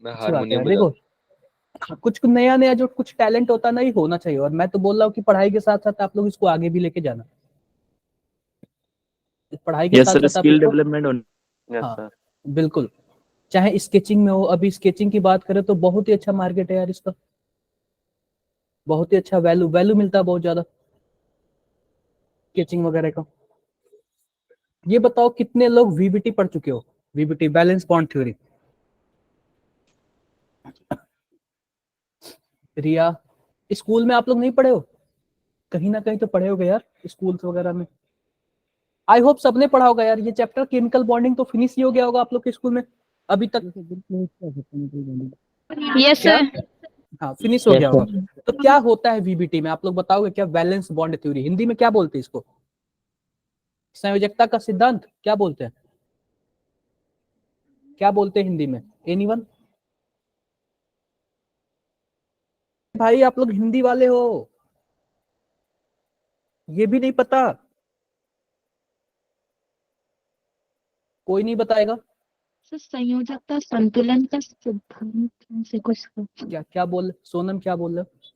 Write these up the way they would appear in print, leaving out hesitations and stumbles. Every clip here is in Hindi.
मैं अच्छी बात है हारमोनियम देखो, बजाता कुछ नया नया जो कुछ टैलेंट होता ना, ही होना चाहिए। और मैं तो बोल रहा हूँ कि पढ़ाई के साथ साथ आप लोग इसको आगे भी लेके जाना। पढ़ाई के यस साथ सर, साथ आप स्किल इसको, डेवलपमेंट होना। हूँ। यस हाँ सर। बिल्कुल, चाहे स्केचिंग में हो। अभी स्केचिंग की बात करें तो बहुत ही अच्छा मार्केट है यार इसका, बहुत ही अच्छा वैल्यू वैल्यू मिलता है बहुत ज्यादा स्केचिंग वगैरह का। ये बताओ कितने लोग वीबीटी पढ़ चुके हो? VBT, valence bond theory. Riya, school में आप लोग नहीं पढ़े हो? कहीं ना कहीं तो पढ़े होगे यार स्कूल वगैरह में। आई होप सबने पढ़ा होगा यार ये चैप्टर। केमिकल बॉन्डिंग तो फिनिश ही हो गया होगा आप लोग के स्कूल में अभी तक। यस क्या? सर। हाँ फिनिश हो यस गया होगा। सर। तो क्या होता है वीबीटी में, आप लोग बताओगे क्या? वैलेंस बॉन्ड थ्योरी हिंदी में क्या बोलते हैं इसको? संयोजकता का सिद्धांत क्या बोलते हैं? क्या बोलते हैं हिंदी में? एनीवन? भाई आप लोग हिंदी वाले हो, ये भी नहीं पता? कोई नहीं बताएगा? सर संयोजकता संतुलन का सिद्धांत से कुछ। क्या क्या बोल, सोनम क्या बोल रहे हो?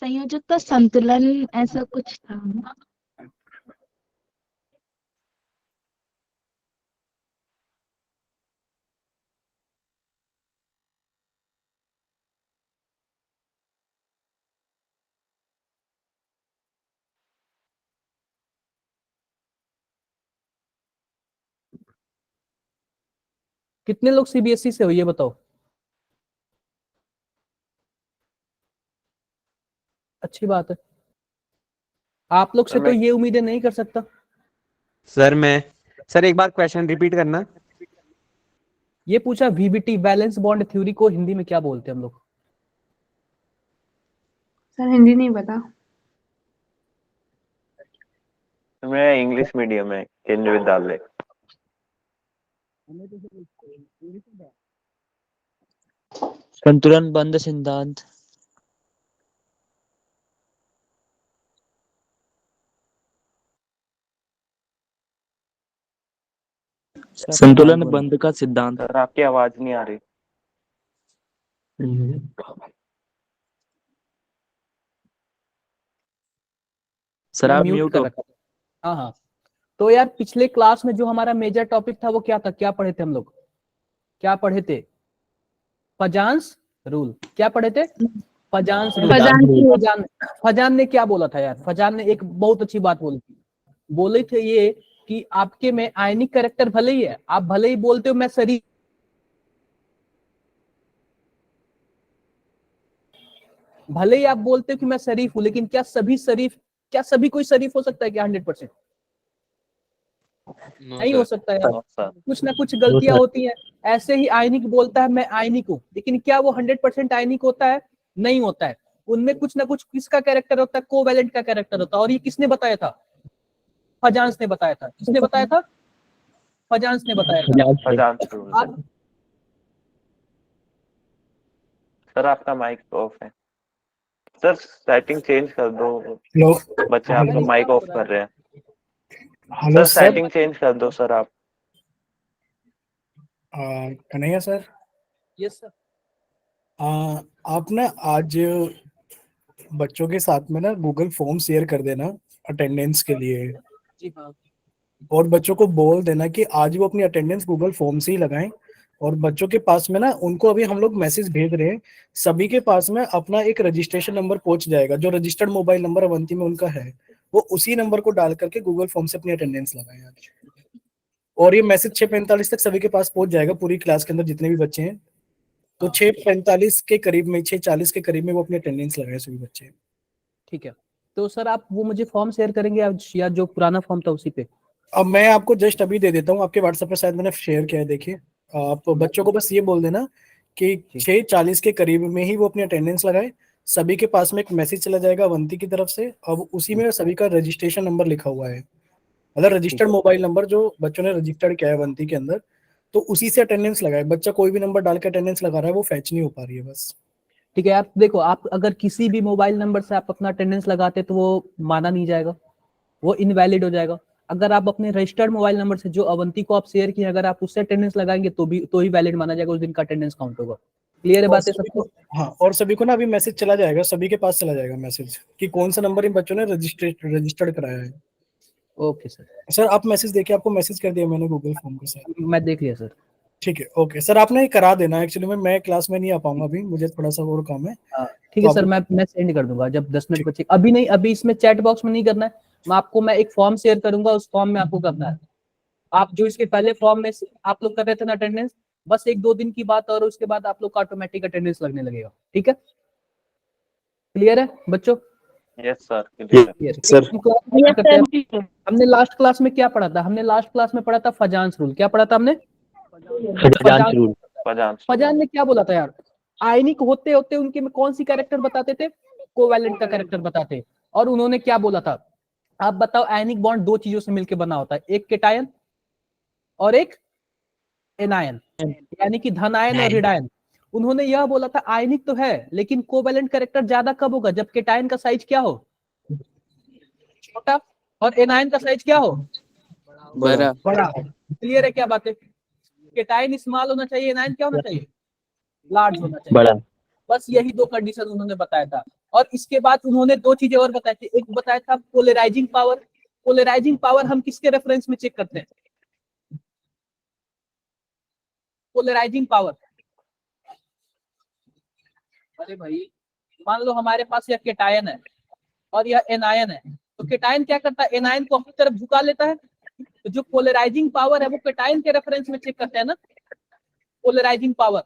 संयोजकता संतुलन ऐसा कुछ था। कितने लोग सीबीएसई से हो ये बताओ? अच्छी बात है, आप लोग से सर तो मैं ये उम्मीदें नहीं कर सकता। सर एक बार क्वेश्चन रिपीट करना। ये पूछा वीबीटी, बैलेंस बॉन्ड थ्योरी को हिंदी में क्या बोलते हैं हम लोग? सर हिंदी नहीं पता। मैं इंग्लिश मीडियम है, केंद्रीय विद्यालय। संतुलन बंध सिद्धांत। संतुलन बंध का सिद्धांत। सर आपकी आवाज नहीं आ रही। सर मैं आप म्यूट म्यूट कर हो। रखा था। हाँ हाँ। तो यार पिछले क्लास में जो हमारा मेजर टॉपिक था वो क्या था? क्या पढ़े थे हम लोग? क्या पढ़े थे? Fajans rule. क्या पढ़े थे? Fajans rule. फजान की फजान, फजान ने क्या बोला था यार? फजान ने एक बहुत अच्छी बात बोली थी। बोले थे ये कि आपके में आयनिक कैरेक्टर भले ही है, आप भले ही बोलते हो मैं शरीफ, भले ही आप बोलते हो कि मैं शरीफ हूं, लेकिन क्या सभी शरीफ, क्या सभी कोई शरीफ हो सकता है क्या 100%? नो नहीं हो सर। सकता यार, नो सर। कुछ ना कुछ गलतियां होती हैं। ऐसे ही आयनिक बोलता है मैं आयनिक हूं, लेकिन क्या वो 100% आयनिक होता है? नहीं होता है। उनमें कुछ ना कुछ किसका कैरेक्टर होता है? कोवैलेंट का कैरेक्टर होता है। और ये किसने बताया था? फजांस ने बताया था। किसने बताया था? फजांस ने बताया था। फजान रूल। आप सर आपका माइक ऑफ है। सर सेटिंग चेंज कर दो। हेलो बच्चे यार आपका ये क्या माइक हो ऑफ रहा कर है? रहे हैं। Hello sir sir. Setting change कर दो सर आप। Kanhaiya sir, yes sir. आप ना आज बच्चों के साथ में ना गूगल फॉर्म शेयर कर देना अटेंडेंस के लिए। जी हाँ। और बच्चों को बोल देना कि आज वो अपनी अटेंडेंस गूगल फॉर्म से ही लगाएं। और बच्चों के पास में ना, उनको अभी हम लोग मैसेज भेज रहे हैं, सभी के पास में अपना एक रजिस्ट्रेशन नंबर पहुंच जाएगा। जो रजिस्टर्ड मोबाइल नंबर अवंती में उनका है, वो उसी नंबर को डाल करके गूगल फॉर्म से अपनी अटेंडेंस लगाएं आज। और ये मैसेज 6:45 तक सभी के पास पहुंच जाएगा, पूरी क्लास के अंदर जितने भी बच्चे हैं। तो हाँ 6:45 के करीब में, 6:40 के करीब में वो अपनी अटेंडेंस लगाए सभी बच्चे। ठीक है। तो सर आप वो मुझे फॉर्म शेयर करेंगे आज, या जो पुराना फॉर्म था उसी पे? अब मैं आपको जस्ट अभी दे देता हूँ, आपके व्हाट्सएप पे शायद मैंने शेयर किया है, देखिए। आप बच्चों को बस ये बोल देना कि जी 6:40 के करीब में ही वो अपनी अटेंडेंस लगाए। सभी के पास में एक मैसेज चला जाएगा अवंती की तरफ से। अब उसी में सभी का रजिस्ट्रेशन नंबर लिखा हुआ है, मतलब ठीक रजिस्टर्ड है। मोबाइल नंबर जो बच्चों ने रजिस्टर्ड किया है अवंती के अंदर। तो उसी से अटेंडेंस लगाए। बच्चा कोई भी नंबर डाल के अटेंडेंस लगा रहा है, वो फैच नहीं हो पा रही है बस। ठीक है। आप देखो, आप अगर किसी भी मोबाइल नंबर से आप अपना अटेंडेंस लगाते तो वो माना नहीं जाएगा, वो इनवैलिड हो जाएगा। अगर आप अपने रजिस्टर्ड मोबाइल नंबर से जो अवंती को आप शेयर किए, अगर आप उससे अटेंडेंस लगाएंगे तो ही वैलिड माना जाएगा, उस दिन का अटेंडेंस काउंट होगा। क्लियर है और बातें सभी सबको? को, हाँ, और सभी को ना अभी मैसेज चला जाएगा, सभी के पास चला जाएगा मैसेज कि कौन सा नंबर इन बच्चों ने रजिस्टर्ड कराया है। ओके सर, सर आप मैसेज देखिए, आपको मैसेज कर दिया मैंने गूगल फॉर्म के साथ। मैं देख लिया सर। ठीक है, ओके सर, आपने ये करा देना। एक्चुअली मैं क्लास में नहीं आ पाऊंगा अभी, मुझे थोड़ा सा और काम है। ठीक है सर, मैं सेंड कर दूंगा जब 10 मिनट बचे। अभी नहीं, अभी इसमें चैट बॉक्स में नहीं करना है, मैं एक फॉर्म शेयर करूंगा, उस फॉर्म में आपको करना है। आप जो इसके पहले फॉर्म में आप लोग कर रहे थे ना अटेंडेंस, बस 1-2 दिन की बात, और उसके बाद आप लोग का ऑटोमेटिक अटेंडेंस लगने लगेगा। ठीक है, क्लियर है बच्चों? यस सर, क्लियर है। सर हमने लास्ट क्लास में क्या पढ़ा था? हमने लास्ट क्लास में पढ़ा था फजांस रूल। क्या पढ़ा था हमने? फजान ने क्या बोला था यार? आयनिक होते होते उनके में कौन सी कैरेक्टर बताते थे? कोवैलेंट का कैरेक्टर बताते। और उन्होंने क्या बोला था? आप बताओ, आयनिक बॉन्ड 2 चीजों से मिलकर बना होता है, एक केटायन और एक एनायन, यानी कि धन आयन और ऋण आयन। उन्होंने यह बोला था आयनिक तो है, लेकिन कोवैलेंट कैरेक्टर ज्यादा कब होगा? जब केटायन का साइज क्या हो? छोटा, और एनायन का साइज क्या हो? बड़ा। क्लियर है क्या बातें? केटायन स्मॉल होना चाहिए, एनायन क्या होना चाहिए? लार्ज होना चाहिए। बड़ा। बस यही 2 कंडीशन उन्होंने बताया था। और इसके बाद उन्होंने 2 चीजें और बताई थी। एक बताया था पोलराइजिंग पावर। पोलराइजिंग पावर हम किसके रेफरेंस में चेक करते हैं? पोलराइजिंग पावर, अरे भाई मान लो हमारे पास यह केटायन है और यह एनायन है, तो केटायन क्या करता है? एनायन को अपनी तरफ झुका लेता है। तो जो पोलराइजिंग पावर है वो केटायन के रेफरेंस में चेक करते हैं ना, पोलराइजिंग पावर।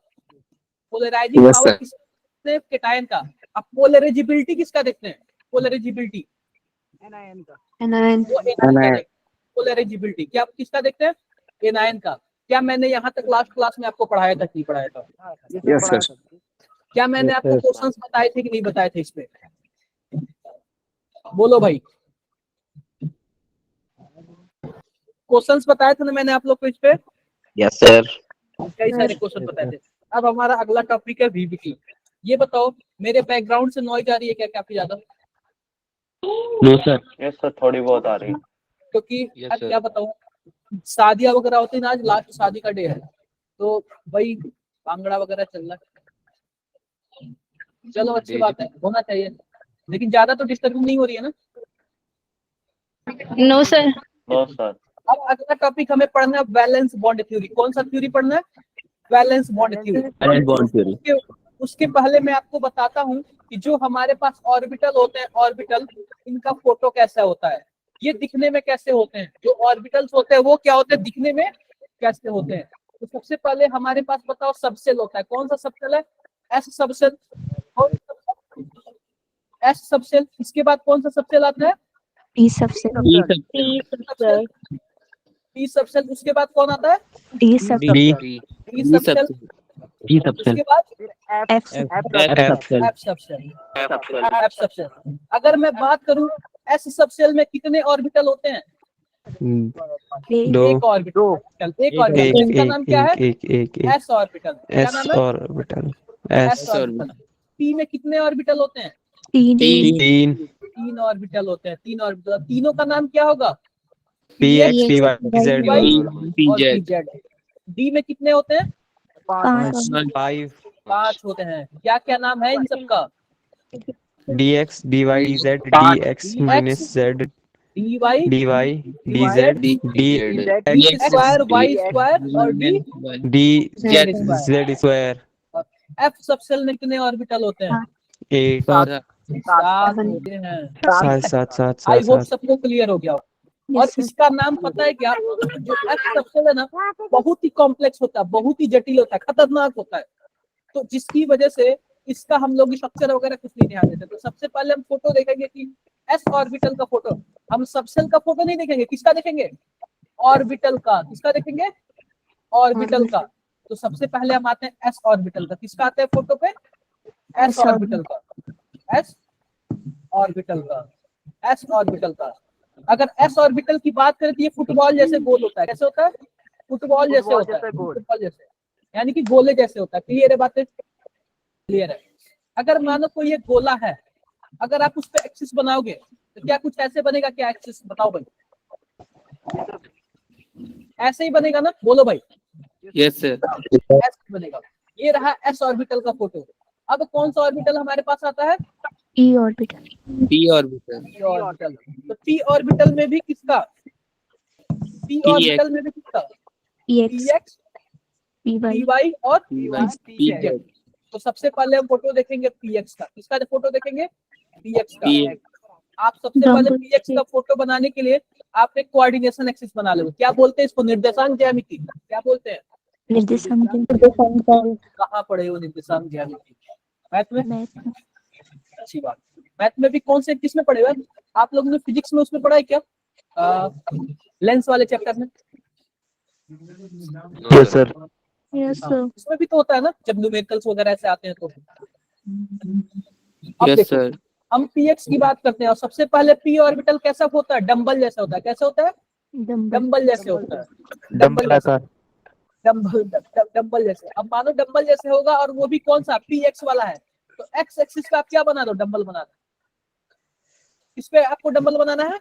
पोलराइजिंग पावर किसने? केटायन का। अब पोलराइजिबिलिटी किसका देखते हैं? पोलराइजिबिलिटी एनायन का। पोलराइजिबिलिटी क्या किसका देखते हैं? एनायन का। क्या मैंने यहाँ तक लास्ट क्लास में आपको पढ़ाया था कि नहीं पढ़ाया था? Yes sir. क्या मैंने आपको क्वेश्चंस बताए थे कि नहीं बताए थे? इस पे बोलो भाई, क्वेश्चंस बताए थे ना मैंने आप लोग को इस पे? Yes sir. कई सारे क्वेश्चन बताए थे। अब हमारा अगला टॉपिक है वीबीटी। ये बताओ, मेरे बैकग्राउंड से नॉइज आ रही है क्या काफी ज्यादा? No sir. यस सर, थोड़ी बहुत आ रही है। क्योंकि अब क्या बताऊं, शादियां वगैरह होती है ना, आज लास्ट शादी का डे है, तो भाई भांगड़ा वगैरह चल रहा है। चलो अच्छी बात है, होना चाहिए, लेकिन ज्यादा तो डिस्टर्बिंग नहीं हो रही है ना? No sir. No sir. अब अगला टॉपिक हमें पढ़ना है वैलेंस बॉन्ड थ्योरी। कौन सा थ्योरी पढ़ना है? Valence bond theory. उसके पहले मैं आपको बताता हूं कि जो हमारे पास ऑर्बिटल होते हैं, ऑर्बिटल, इनका फोटो कैसा होता है, ये दिखने में कैसे होते हैं। जो ऑर्बिटल्स होते हैं वो क्या होते हैं, दिखने में कैसे होते हैं। तो सबसे पहले हमारे पास बताओ सबसेल होता है। कौन सा सबसेल है? S subshell. S subshell. इसके बाद कौन सा सबसेल आता है? T subshell. P subshell. उसके बाद कौन आता है? D subshell. D subshell. उसके बाद एफ एफ सबसेल। अगर मैं बात करूं एस सबसेल में कितने ऑर्बिटल होते हैं? एक ऑर्बिटल। इसका नाम क्या है? S orbital. क्या नाम है? S orbital. पी में कितने ऑर्बिटल होते हैं? 3 ऑर्बिटल होते हैं। 3 ऑर्बिटल, तीनों का नाम क्या होगा? px py z pz। D में कितने होते हैं? 5 5 होते हैं। क्या क्या नाम है इन सबका? dx dy dz dx minus z d y dy dz dx square y square और d dz square f subshell में कितने ऑर्बिटल होते हैं? 8 7 होते हैं। 7 आई होप सबको क्लियर हो गया हो। और इसका नाम पता है क्या? जो एफ सबसेल है ना, बहुत ही कॉम्प्लेक्स होता है, बहुत ही जटिल होता है, खतरनाक होता है। तो जिसकी वजह से इसका हम लोग स्ट्रक्चर वगैरह कुछ नहीं ध्यान देते। तो सबसे पहले हम फोटो देखेंगे कि एस ऑर्बिटल का फोटो। हम सबसेल का फोटो नहीं देखेंगे, किसका देखेंगे? ऑर्बिटल का। किसका देखेंगे? ऑर्बिटल का। तो सबसे पहले हम आते हैं एस ऑर्बिटल का। किसका आता है फोटो पे? एस ऑर्बिटल का। एस ऑर्बिटल का। एस ऑर्बिटल का। अगर एस ऑर्बिटल की बात करें तो ये फुटबॉल जैसे गोल होता है। कैसे होता है? फुटबॉल जैसे होता है। फुटबॉल जैसे, यानी कि गोले जैसे होता है। क्लियर है बातें? क्लियर है। अगर मानो कोई ये गोला है, अगर आप उस पर एक्सिस बनाओगे तो क्या कुछ ऐसे बनेगा? क्या एक्सिस बताओ भाई? ऐसे ही बनेगा ना, बोलो भाई। Yes sir. ऐसे बनेगा। ये रहा s ऑर्बिटल का फोटो। अब कौन सा ऑर्बिटल हमारे पास आता है? p orbital. p orbital. p orbital. तो p ऑर्बिटल में भी किसका? p ऑर्बिटल में भी किसका? px py और pz। pz। तो सबसे पहले हम फोटो देखेंगे px का। किसका फोटो देखेंगे? px का। आप सबसे पहले px का फोटो बनाने के लिए आप एक कोऑर्डिनेशन एक्सिस बना लो। क्या बोलते हैं इसको? निर्देशांक ज्यामिति। क्या बोलते हैं? निर्देशांक। कहाँ पढ़े हो निर्देशांक ज्यामिति? मैथ में? मैथ। अच्छी बात। मैथ में भी कौन से किस में पढ़े हुए? आप लोगों ने फिजिक्स में उसमें पढ़ा है क्या? लेंस वाले चैप्टर में? Yes sir. Yes sir. उसमें भी तो होता है ना, जब न्यूमेरिकल्स वगैरह ऐसे आते हैं तो। अब यस देखो, सर। हम px की बात करते हैं और सबसे पहले p ऑर्बिटल कैसा होता है? डंबल जैसा होता है। कैसे होता है? डंबल जैसे होता है। डंबलाकार। डंबल जैसे। अब मानो डंबल जैसे होगा और वो भी कौन सा? px वाला है। तो x एक्सिस पे आप क्या बना दो? डंबल बना दो। इस पे आपको डंबल बनाना है।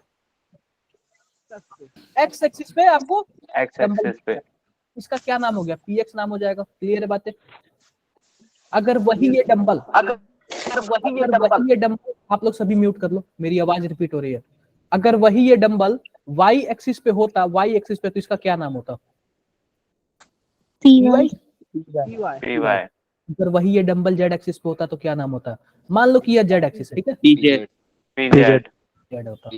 x एक्सिस पे आपको एक्स एक्सिस पे इसका क्या नाम हो गया? px नाम हो जाएगा। क्लियर है बातें? अगर वही ये डंबल आप लोग सभी म्यूट कर लो, मेरी आवाज रिपीट हो रही है। अगर वही ये डंबल y एक्सिस पे होता, y एक्सिस पे, तो इसका क्या नाम होता? py। py अगर वही ये डंबल z एक्सिस पे होता तो क्या नाम होता? मान लो कि यह z एक्सिस है, ठीक है? pz। pz z होता।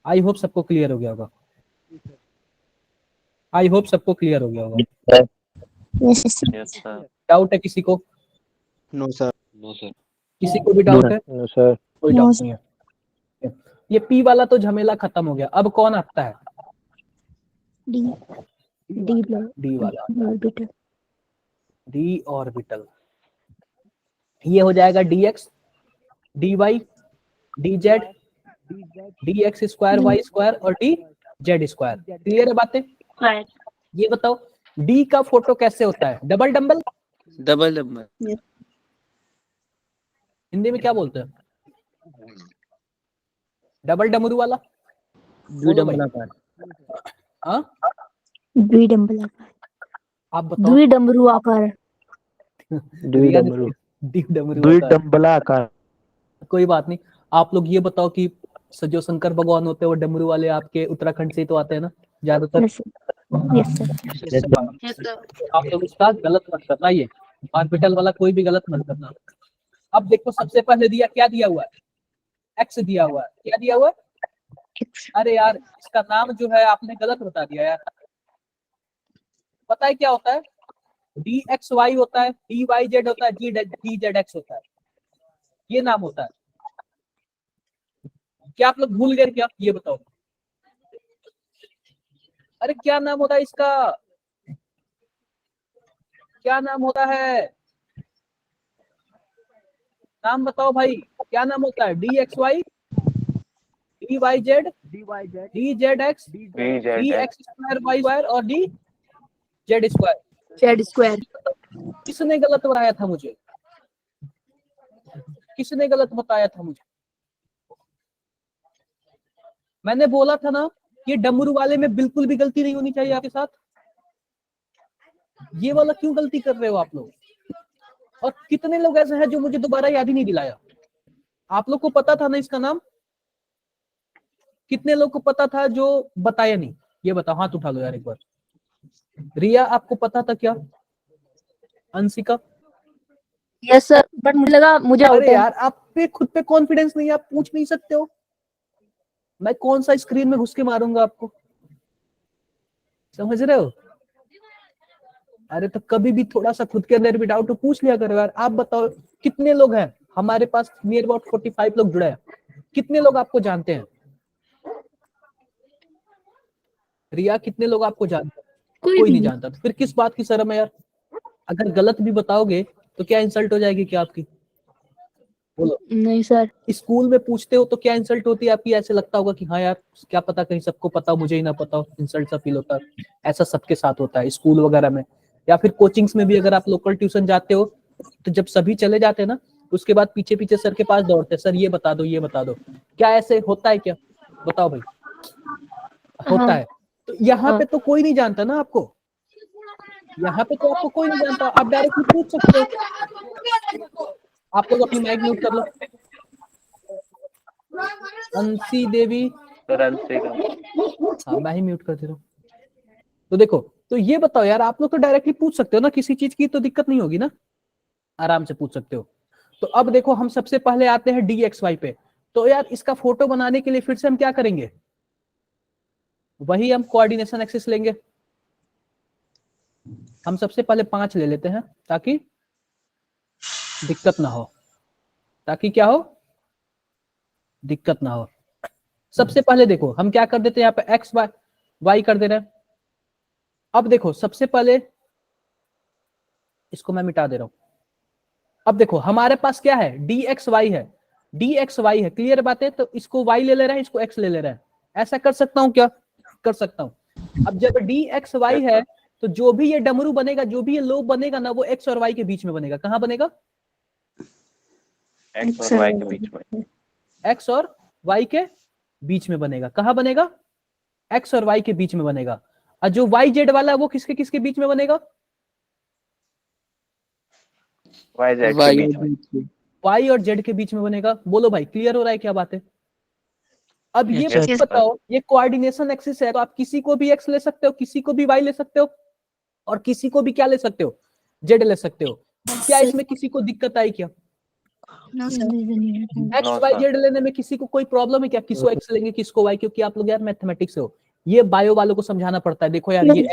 आई होप सबको क्लियर हो गया होगा। आई होप सबको क्लियर हो गया होगा। यस सर डाउट है किसी को? No sir. किसी को भी डाउट है? No sir. कोई डाउट नहीं है। ये p वाला तो झमेला खत्म हो गया। अब कौन आता है? d d वाला। ऑर्बिटल। d orbital. ये हो जाएगा dx, dy, dz, dx square y square और dz स्क्वायर। क्लियर है बातें? ये बताओ d का फोटो कैसे होता है? Double dumbbell? Double dumbbell. Hindi में क्या बोलते हैं? डबल डमरू वाला? द्विडंबलाकार। हाँ, द्विडंबलाकार। आप बताओ। द्विडमरू आकार। द्विडंबरू। द्विडंबलाकार। कोई बात नहीं। आप लोग ये बताओ कि जो शंकर भगवान होते हैं वो डमरू वाले आपके उत्तराखंड से ही तो आते हैं ना ज्यादातर? Yes sir. आप लोग इसका गलत मत करना। ये ऑर्बिटल वाला कोई भी गलत मत करना। अब देखो सबसे पहले दिया क्या दिया हुआ है? एक्स दिया हुआ है। क्या दिया हुआ है? अरे यार इसका नाम जो है आपने गलत बता दिया यार। पता है क्या होता है? dxy होता है, dyz होता है, dzx होता है। ये नाम होता है। क्या आप लोग भूल गए क्या? ये बताओ। अरे क्या नाम होता है इसका? क्या नाम होता है? नाम बताओ भाई। क्या नाम होता है? dxy, dyz, dzx, dx square y square और dz स्क्वायर। किसने गलत बताया था मुझे? किसने गलत बताया था मुझे? मैंने बोला था ना, ये डमरू वाले में बिल्कुल भी गलती नहीं होनी चाहिए आपके साथ। ये वाला क्यों गलती कर रहे हो आप लोग? और कितने लोग ऐसे हैं जो मुझे दोबारा याद ही नहीं दिलाया? आप लोग को पता था ना इसका नाम? कितने लोग को पता था जो बताया नहीं? ये बताओ, हाथ उठा लो यार एक बार। रिया आपको पता था क्या? अंशिका? यस सर, बट मुझे लगा मुझे आउट अरे है। यार आप पे खुद पे कॉन्फिडेंस नहीं है, आप पूछ नहीं सकते हो? मैं कौन सा स्क्रीन में घुस के मारूंगा आपको? समझ रहे हो? अरे तो कभी भी थोड़ा सा खुद के अंदर भी डाउट तो पूछ लिया करो यार। आप बताओ कितने लोग हैं हमारे पास? नियर अबाउट 45 लोग जुड़े हैं। कितने लोग आपको जानते हैं? रिया कितने लोग आपको जानते हैं? कोई नहीं जानता। तो फिर किस बात की शर्म है यार? अगर गलत भी बताओगे तो क्या इंसल्ट हो जाएगी क्या आपकी? बोलो। नहीं सर। स्कूल में पूछते हो तो क्या इंसल्ट होती है आपकी? ऐसे लगता होगा कि हाँ यार क्या पता कहीं सबको पता हो, मुझे ही ना पता हो। इंसल्ट सा फील होता है। ऐसा सबके साथ होता है स्कूल वगैरह में, या फिर कोचिंग्स में भी। अगर आप लोकल ट्यूशन जाते हो तो जब सभी चले जाते हैं ना, उसके बाद पीछे पीछे सर के पास दौड़ते हैं, सर ये बता दो, ये बता दो। क्या ऐसे होता है क्या? बताओ भाई। होता हाँ। है। तो यहाँ हाँ। पे तो कोई नहीं जानता ना आपको, यहाँ पे तो आपको कोई नहीं जानता, आप डायरेक्टली पूछ सकते हो। आप लोग अपनी माइक म्यूट कर लो। अंशी देवी, सर अंशी का हाँ मैं ही म्यूट कर दे रहा हूँ। तो देखो, तो ये बताओ यार, आप लोग तो डायरेक्टली पूछ सकते हो ना, किसी चीज की तो दिक्कत नहीं होगी ना, आराम से पूछ सकते हो। तो अब देखो, हम सबसे पहले आते हैं dxy पे। तो यार इसका फोटो बनाने के लिए फिर से हम क्या करेंगे, वही हम कोऑर्डिनेशन एक्सिस लेंगे। हम सबसे पहले 5 ले लेते हैं ताकि दिक्कत ना हो, ताकि क्या हो, दिक्कत ना हो। सबसे पहले देखो हम क्या कर देते हैं, यहाँ पे एक्स वाई कर दे रहे हैं। अब देखो सबसे पहले इसको मैं मिटा दे रहा हूं। अब देखो हमारे पास क्या है, dxy है, dxy है, क्लियर बात है। तो इसको y ले रहे हैं, इसको x ले रहे हैं, ऐसा कर सकता हूं क्या, कर सकता हूं। अब जब dxy है तो जो भी ये डमरू बनेगा, जो भी ये लोब बनेगा ना, वो x और y के बीच में बनेगा। कहां बनेगा, एक्स और वाई के बीच में, x और y के बीच में बनेगा। कहां बनेगा, x और y के बीच में बनेगा। और जो y z वाला है वो किसके किसके बीच में बनेगा, वाई जेड के वाई बीच में। y और z के बीच में बनेगा। बोलो भाई, क्लियर हो रहा है क्या बात है। अब ये Yes, मुझे sir. बताओ, ये कोऑर्डिनेशन एक्सिस है, तो आप किसी को भी x ले सकते हो, किसी को भी y ले सकते हो, और किसी को भी क्या ले सकते हो, z ले सकते हो। क्या इसमें किसी को दिक्कत आई क्या, x No, y sir. z लेने में किसी को कोई प्रॉब्लम है क्या, किसको x लेंगे किसको y, क्योंकि आप लोग यार मैथमेटिक्स से हो, ये बायो वालों को समझाना पड़ता है। देखो यार ये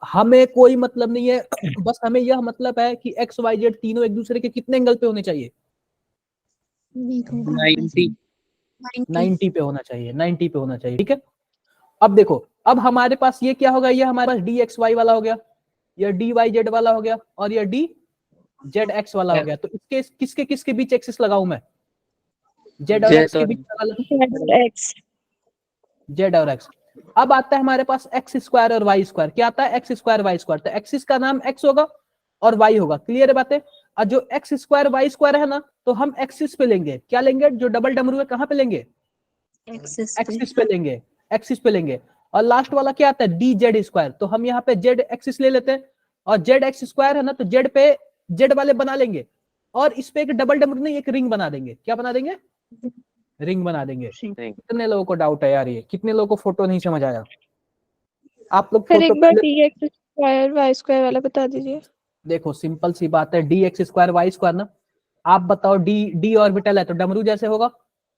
हमें कोई मतलब नहीं है, बस हमें यह मतलब है कि x y z तीनों एक दूसरे के कितने एंगल पे होने चाहिए, 90 90 पे होना चाहिए, 90 पे होना चाहिए, ठीक है। अब देखो, अब हमारे पास ये क्या होगा, ये हमारे पास dxy वाला हो गया, यह dyz वाला हो गया, और यह dzx वाला हो गया। तो इसके किसके किसके बीच एक्सिस लगाऊं मैं, z और x के बीच लगा लो, z और x। अब आता है हमारे पास एक्स स्क्वायर और वाई स्क्वायर। क्या आता है, एक्स स्क्वायर वाई स्क्वायर। तो एक्सिस का नाम x होगा और y होगा, क्लियर है बातें। और जो एक्स स्क्वायर वाई स्क्वायर है ना, तो हम एक्सिस पे लेंगे, क्या लेंगे, जो डबल डमरू है कहां पे लेंगे, एक्सिस पे लेंगे, एक्सिस पे लेंगे। और लास्ट वाला क्या आता है, डी जेड स्क्वायर। तो हम यहाँ पे जेड एक्सिस ले लेते हैं, और जेड एक्स स्क्वायर है ना, तो जेड पे जेड वाले बना लेंगे, और इस पे एक डबल डमरू नहीं, एक रिंग बना देंगे। क्या बना देंगे, रिंग बना देंगे। कितने लोगों को डाउट है यार, ये कितने लोगों को फोटो नहीं समझ आया, आप लोग फिर फोटो एक बार dx स्क्वायर y स्क्वायर वाला बता दीजिए। देखो सिंपल सी बात है, d x square y square ना। आप बताओ, डी ऑर्बिटल है तो डमरू जैसे होगा,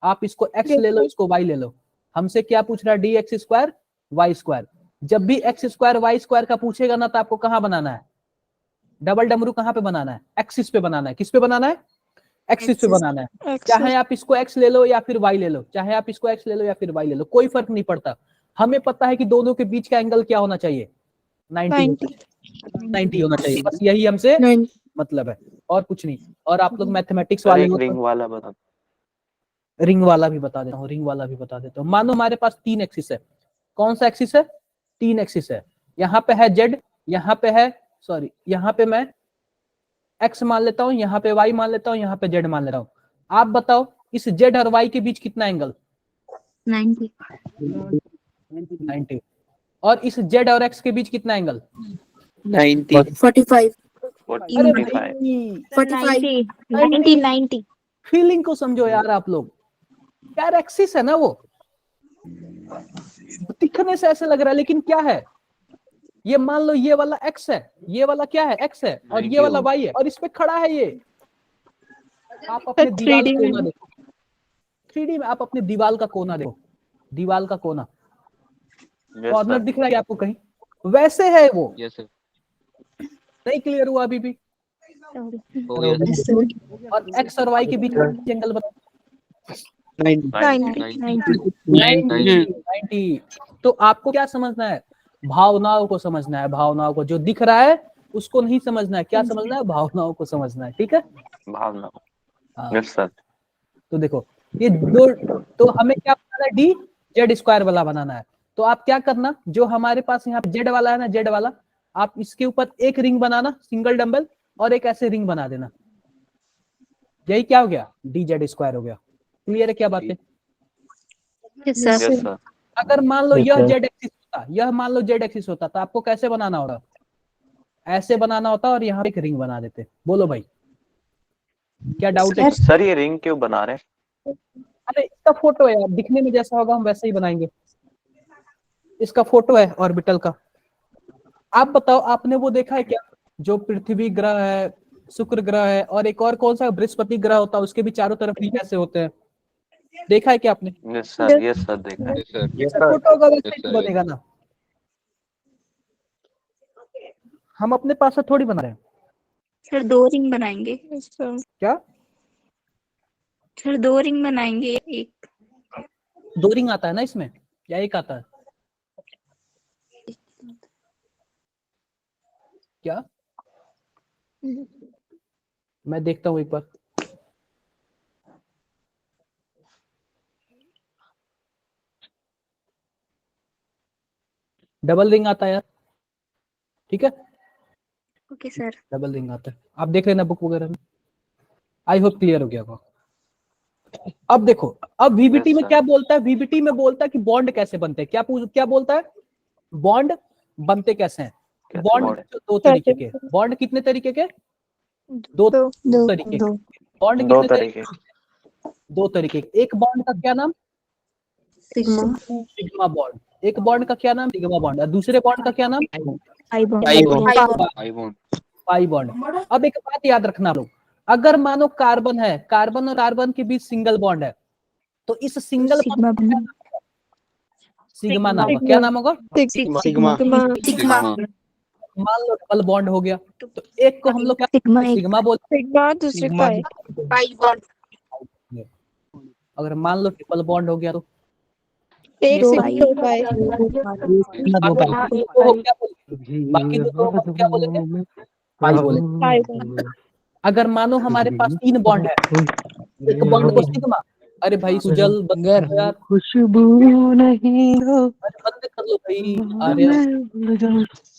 आप इसको एक्स ले लो, इसको वाई ले लो। हमसे क्या पूछ रहा है, d x square y square. जब भी एक्स स्क्वायर वाई स्क्वायर का पूछेगा ना, तो आपको कहां बनाना है, डबल डमरू कहां पे बनाना है, एक्सिस पे बनाना है। किस पे बनाना है, एक्सिस पे बनाना है। चाहे आप इसको एक्स ले लो या फिर वाई ले लो, चाहे आप इसको एक्स ले लो या फिर वाई ले लो, कोई फर्क नहीं पड़ता। हमें पता है कि दोनों के बीच का एंगल क्या होना चाहिए, 90 होना चाहिए, बस यही हमसे मतलब है, और कुछ नहीं। और आप लोग मैथमेटिक्स सर वाले एक हो रिंग तो वाला बता, रिंग वाला भी बता देता हूँ, रिंग वाला भी बता देता हूँ। मानो हमारे पास 3 एक्सिस है, कौन सा एक्सिस है, 3 एक्सिस है। यहाँ पे है जेड, यहाँ पे है, सॉरी यहाँ पे मैं एक्स मान लेता हूँ, यहाँ पे वाई मान लेता हूँ, यहाँ पे जेड मान ले रहा हूँ। आप बताओ इस जेड और वाई के बीच कितना एंगल, 90। और इस जेड और एक्स के बीच कितना एंगल, 90 45 अरे 45 90 फीलिंग को समझो यार आप लोग, यार एक्सिस है ना वो, दिखने से ऐसे लग रहा है लेकिन क्या है, ये मान लो ये वाला एक्स है, ये वाला क्या है, एक्स है, और ये वाला वाई है, और इस पे खड़ा है ये। आप अपने दीवार का कोना देखो, 3D में आप अपने दीवार का कोना देखो, दीवार का कोना, कॉर्नर दिख रहा है आपको कहीं, वैसे है वो। यस सर, नहीं क्लियर हुआ अभी भी। और एक्स और वाई के बीच एंगल बताओ, 90। तो आपको क्या समझना है, भावनाओं को समझना है, भावनाओं को, जो दिख रहा है उसको नहीं समझना है, क्या समझना है, भावनाओं को समझना है, ठीक है। भावना, हाँ। Yes sir. तो देखो ये दो, तो हमें क्या बनाना है, डी जेड स्क्वायर वाला बनाना है। तो आप क्या करना, जो हमारे पास यहाँ जेड वाला है ना, जेड वाला, आप इसके ऊपर एक रिंग बनाना, सिंगल डंबल, और एक ऐसे रिंग बना देना। यही क्या हो गया, डी जेड स्क्वायर हो गया। क्लियर है क्या बात है, यस सर। अगर मान लो Yes, यह sir. जेड एक्सिस होता, यह मान लो जेड एक्सिस होता, तो आपको कैसे बनाना होता? ऐसे बनाना होता और यहाँ एक रिंग बना देते। बोलो भाई, क्या डाउट है? सर ये रिंग क्यों बना रहे हैं? अरे इसका फोटो है यार, दिखने में जैसा होगा हम वैसे ही बनाएंगे। इसका फोटो है ऑर्बिटल का। आप बताओ, आपने वो देखा है क्या, जो पृथ्वी ग्रह है, शुक्र ग्रह है, और एक और कौन सा बृहस्पति ग्रह होता है, उसके भी चारों तरफ रिंग ऐसे होते हैं? देखा है क्या आपने? यस सर देखा है। जैसा फोटो होगा वैसे ही बनेगा ना। हम अपने पास से थोड़ी बना रहे हैं। सर 2 रिंग बनाएंगे। क्या सर 2 रिंग बनाएंगे, एक 2 रिंग आता है ना इसमें, या एक आता है? क्या मैं देखता हूँ एक बार। डबल रिंग आता है यार, ठीक है, ओके सर। डबल रिंग आता है। आप देख लेना बुक वगैरह में। आई होप क्लियर हो गया होगा। अब देखो, अब वीबीटी Yes, में sir. क्या बोलता है? वीबीटी में बोलता है कि बॉन्ड कैसे बनते हैं। क्या बोलता है? बॉन्ड बनते कैसे हैं? कैसे बॉन्ड bond? 2 तरीके के। बॉन्ड कितने तरीके के? 2 तरीके के। बॉन्ड दो कितने तरीके। 2 तरीके के। एक बॉन्ड का क्या नाम? Sigma bond. एक बॉन्ड का क्या नाम? Sigma bond. और दूसरे बॉन्ड का क्या नाम? आई बॉन्ड। Pi bond. अब एक बात याद रखना लोग, अगर मानो कार्बन है, कार्बन और कार्बन के बीच सिंगल बॉन्ड है, तो इस सिंगल सिग्मा बॉन्ड। सिग्मा नाम होगा। क्या नाम होगा? Sigma. मान लो डबल बॉन्ड हो गया, तो एक को हम लोग क्या सिग्मा एक सिग्मा बोलते सिग्मा दूसरे पाई। हैं। अगर मान लो ट्रिपल बॉन्ड हो गया तो एक दो सिग्मा दो पाई। बाकी दो हम क्या बोलेंगे? पाई बोलेंगे। Pi bond. अगर मानो हमारे पास 3 बॉन्ड है, एक बॉन्ड को सिग्मा, अरे भाई सुजल बंद कर दो यार, खुशबू नहीं हो अरे बंद कर लो भाई। अरे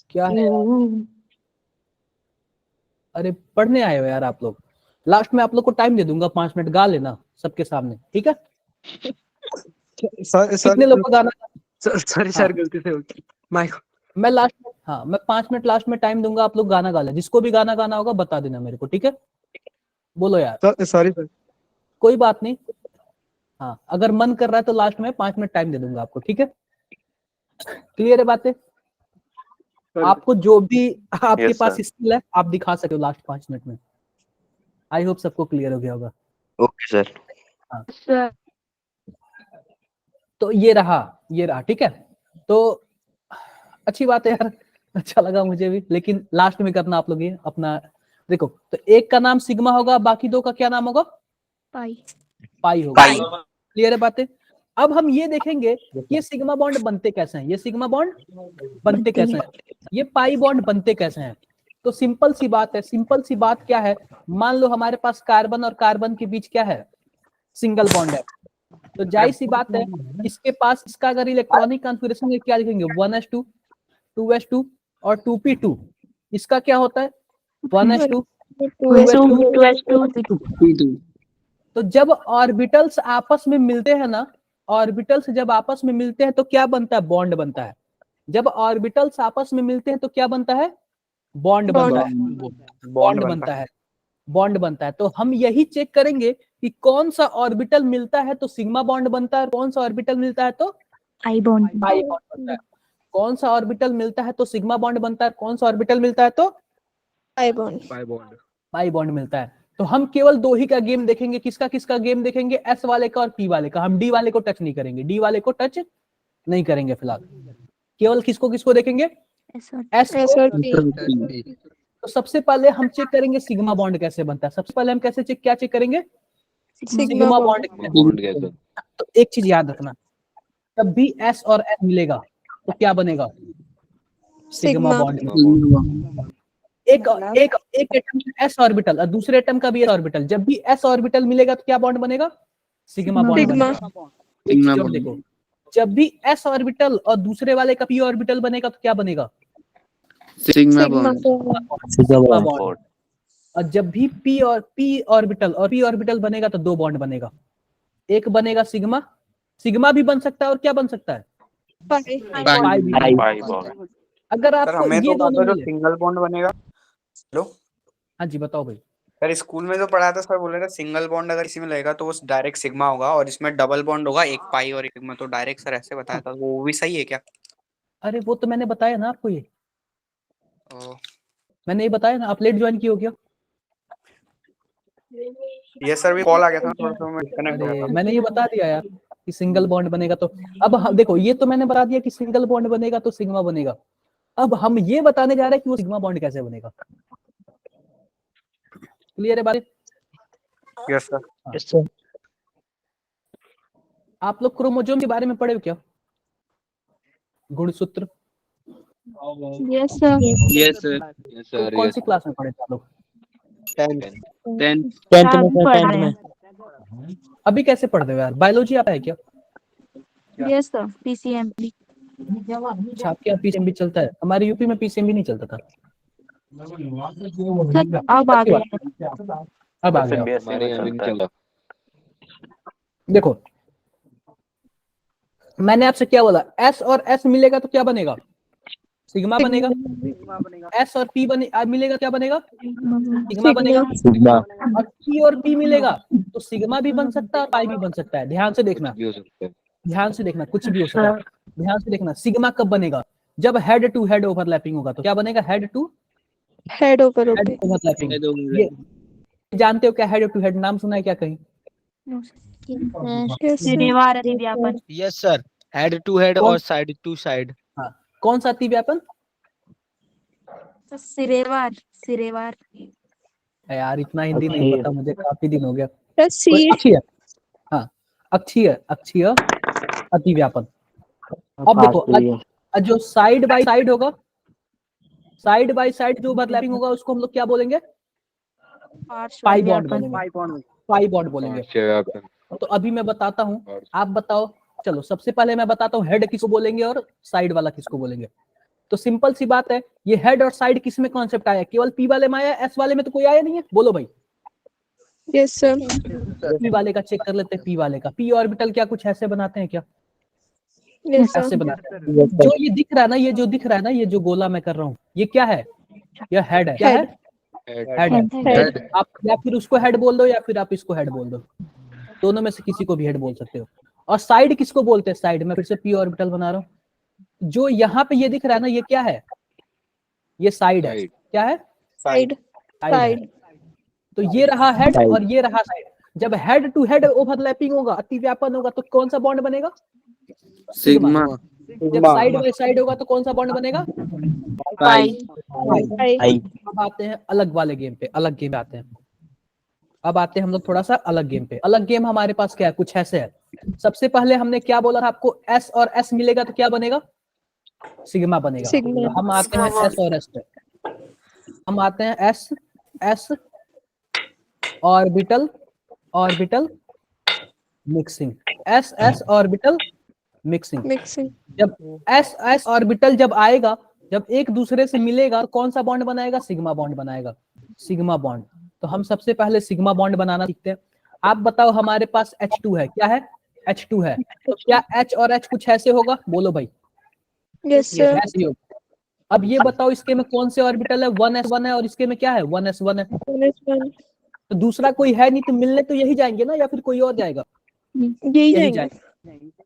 क्या है यार? अरे पढ़ने आए हो यार आप लोग। लास्ट में आप लोग को टाइम दे दूंगा, 5 मिनट गा लेना सबके सामने, ठीक है? कितने लोग को गाना? सॉरी हाँ। गलती से हो गई माइक। मैं लास्ट में, हाँ मैं 5 मिनट लास्ट में टाइम दूंगा, आप लोग गाना गा ले। जिसको भी गाना गाना होगा बता देना मेरे को, ठीक है? बोलो यार। Sorry sir. कोई बात नहीं। हाँ, अगर मन कर रहा है तो लास्ट में 5 मिनट टाइम दे दूंगा आपको, ठीक है? क्लियर है बातें? आपको जो भी आपके Yes, पास sir. स्किल है आप दिखा सकते हो लास्ट 5 मिनट में। आई होप सबको क्लियर हो गया होगा। Okay sir. सर। तो ये रहा, ठीक है? तो अच्छी बात है यार, अच्छा लगा मुझे भी, लेकिन लास्ट में करना आप लोग ये अपना। देखो, तो एक का नाम सिग्मा होगा, बाकी 2 का क्या नाम होगा? पाई होगा। क्लियर है बातें? अब हम ये देखेंगे ये सिग्मा बॉन्ड बनते कैसे हैं, ये सिग्मा बॉन्ड बनते कैसे हैं, ये पाई बॉन्ड बनते कैसे हैं। तो सिंपल सी बात है। सिंपल सी बात क्या है? मान लो हमारे पास कार्बन और कार्बन के बीच क्या है? सिंगल बॉन्ड है। तो जाहिर सी बात है, इसके पास इसका अगर इलेक्ट्रॉनिक कॉन्फ़िगरेशन है क्या लिखेंगे? 1s2 2s2 और 2p2। इसका क्या होता है? 1s2 2s2। तो जब ऑर्बिटल्स आपस में मिलते हैं ना, ऑर्बिटल्स जब आपस में मिलते हैं तो क्या बनता है? बॉन्ड बनता है। जब ऑर्बिटल्स आपस में मिलते हैं तो क्या बनता है? बॉन्ड बनता है। बॉन्ड बनता है। बॉन्ड बनता है। तो हम यही चेक करेंगे कि कौन सा ऑर्बिटल मिलता है तो सिग्मा बॉन्ड बनता है, कौन सा ऑर्बिटल मिलता है तो आई बॉन्ड। पाई बॉन्ड बनता है। कौन सा ऑर्बिटल मिलता है तो सिग्मा बॉन्ड बनता है, कौन सा ऑर्बिटल मिलता है तो पाई बॉन्ड। पाई बॉन्ड मिलता है। तो हम केवल 2 ही का गेम देखेंगे। किसका किसका गेम देखेंगे? एस वाले का और पी वाले का। हम डी वाले को टच नहीं करेंगे, डी वाले को टच नहीं करेंगे फिलहाल। केवल किसको किसको देखेंगे? एस एस को। और पी। तो सबसे पहले हम चेक करेंगे सिग्मा बॉन्ड कैसे बनता है। सबसे पहले हम कैसे चेक क्या चेक करेंगे? Sigma bond. तो एक चीज याद रखना, जब भी एस और एस मिलेगा तो क्या बनेगा? Sigma bond. एक एक एक एटम का एस ऑर्बिटल और दूसरे एटम का भी एस ऑर्बिटल, जब भी एस ऑर्बिटल मिलेगा तो क्या बॉन्ड बनेगा? Sigma bond sigma. बनेगा। एक चीज और देखो, जब भी एस ऑर्बिटल और दूसरे वाले का पी ऑर्बिटल बनेगा तो क्या बनेगा? Sigma bond. Sigma bond. और जब भी पी ऑर्बिटल बनेगा तो 2 बॉन्ड बनेगा। एक बनेगा सिग्मा, सिग्मा भी बन सकता है और क्या बन सकता है? Pi. पाई भी नहीं। Pi bond. अगर सर आपको हमें ये तो दोनों जो मिले, सिंगल बॉन्ड बनेगा। हेलो हाँ जी बताओ भाई। सर, स्कूल में जो पढ़ाया था सर, बोल रहे थे सिंगल बॉन्ड अगर इसी में लगेगा तो वो डायरेक्ट सिग्मा होगा, और इसमें डबल बॉन्ड होगा, एक पाई और एक सिग्मा। तो डायरेक्ट सर ऐसे बताया था, वो भी सही है क्या? अरे वो तो मैंने बताया ना आपको, ये ओ, मैंने ये बताया ना। आप लेट ज्वाइन किए हो क्या? ये सर भी कॉल आ गया था, थोड़ा सा मैं डिस्कनेक्ट हो अरे गया था। मैंने ये बता दिया यार कि सिंगल बॉन्ड बनेगा तो अब देखो, ये तो मैंने बता दिया कि सिंगल बॉन्ड बनेगा तो सिग्मा बनेगा। अब हम ये बताने जा रहे हैं कि वो सिग्मा बॉन्ड कैसे बनेगा। क्लियर है बात? Yes sir. Yes sir. आप लोग क्रोमोसोम के बारे में पढ़े हो क्या? गुणसूत्र yes sir. Yes sir. Yes तो सर। कौन सी क्लास में पढ़े थे आप लोग? 10th। टेंथ में पढ़ सर, रहे 10th में। हैं। अभी कैसे पढ़ रहे हो यार? बायोलॉजी आता है क्या? Yes sir, PCMB. अच्छा, आपके यहाँ पीसीएमबी चलता है? हमारे यूपी में पीसीएमबी नहीं चलता था। सर अब आ अच्छी गया। बात। अब आ गया। सीबीएसई हमारे में यहाँ भी नहीं चलता है। चलता। देखो मैंने आपसे क्या बोला, एस और एस मिलेगा तो क्या बनेगा? सिग्मा बनेगा। एस और पी मिलेगा, क्या बनेगा? सिग्मा बनेगा। और पी और पी मिलेगा तो सिग्मा भी बन सकता है, पाई भी बन सकता है। ध्यान से देखना, कुछ भी हो सकता है। ध्यान से देखना, कुछ भी हो सकता है। ध्यान से देखना, सिग्मा कब बनेगा? जब हेड टू हेड ओवरलैपिंग होगा। तो क्या बनेगा? Head to Head over head OP. Overlapping. ये दो ये जानते हो क्या हेड टू हेड? नाम सुना है क्या कहीं? Yes, sir. सिरेवार अतिव्यापन। Yes sir, head to head कौन? और साइड टू साइड। हाँ, कौन सा अतिव्यापन? सिरेवार सिरेवार। यार इतना हिंदी नहीं पता मुझे, काफी दिन हो गया। Press कोई C. अक्षीय, हाँ अक्षीय, अक्षीय अतिव्यापन। अब देखो जो साइड बाय साइड होगा, साइड बाय साइड जो ओवरलैपिंग होगा उसको हम लोग क्या बोलेंगे? पाई बॉन्ड बोलेंगे। पाई बॉन्ड बोलेंगे। तो अभी मैं बताता हूँ, आप बताओ। चलो सबसे पहले मैं बताता हूँ हेड किसको बोलेंगे और साइड वाला किसको बोलेंगे। तो सिंपल सी बात है, ये हेड और साइड किस में कॉन्सेप्ट आया? केवल पी वाले में आया, एस वाले में तो कोई आया नहीं है। बोलो भाई। Yes, sir. पी वाले का चेक कर लेते हैं। पी वाले का पी ऑर्बिटल क्या कुछ ऐसे बनाते हैं क्या? Yes, sir. ऐसे बनाते हैं। जो ये दिख रहा है ना, ये जो दिख रहा है ना, ये जो गोला मैं कर रहा हूँ, ये क्या है? यह हेड है। क्या है? हेड है। Head. आप या फिर उसको हेड बोल दो या फिर आप इसको हेड बोल दो, दोनों में से किसी को भी हेड बोल सकते हो। और साइड किसको बोलते हैं? साइड में फिर से पी ऑर्बिटल बना रहा हूँ। जो यहाँ पे ये दिख रहा है ना, ये क्या है? ये साइड है। क्या है? Side. साइड है। तो ये रहा हेड और ये रहा साइड। जब हेड टू हेड ओवरलैपिंग होगा, अतिव्यापन होगा, तो कौन सा बॉन्ड बनेगा? सिग्मा। जब साइड बाय साइड होगा तो कौन सा बॉन्ड बनेगा? पाई। Pi. अब आते हैं अलग वाले गेम पे। अलग गेम आते हैं। अब आते हैं हम लोग थोड़ा सा अलग गेम पे। अलग गेम हमारे पास क्या है? कुछ ऐसे है। सबसे पहले हमने क्या बोला था आपको? एस और एस मिलेगा तो क्या बनेगा? सिग्मा बनेगा। Sigma. तो हम आते हैं एस और एस पे। हम आते हैं S S orbital orbital mixing. S S orbital mixing. Mixing. जब एस एस ऑर्बिटल जब आएगा, जब एक दूसरे से मिलेगा तो कौन सा बॉन्ड बनाएगा? सिग्मा बॉन्ड बनाएगा। Sigma bond. तो हम सबसे पहले सिग्मा बॉन्ड बनाना सीखते हैं। आप बताओ, हमारे पास H2 है। क्या है? H2 है। तो क्या H और H कुछ ऐसे होगा? बोलो भाई। Yes, sir. ऐसे ही होगा। अब ये बताओ, इसके में कौन से ऑर्बिटल है? 1s1 है और इसके में क्या है? 1s1 है। 1s1. तो दूसरा कोई है नहीं, तो मिलने तो यही जाएंगे ना, या फिर कोई और जाएगा? यही जाएंगे.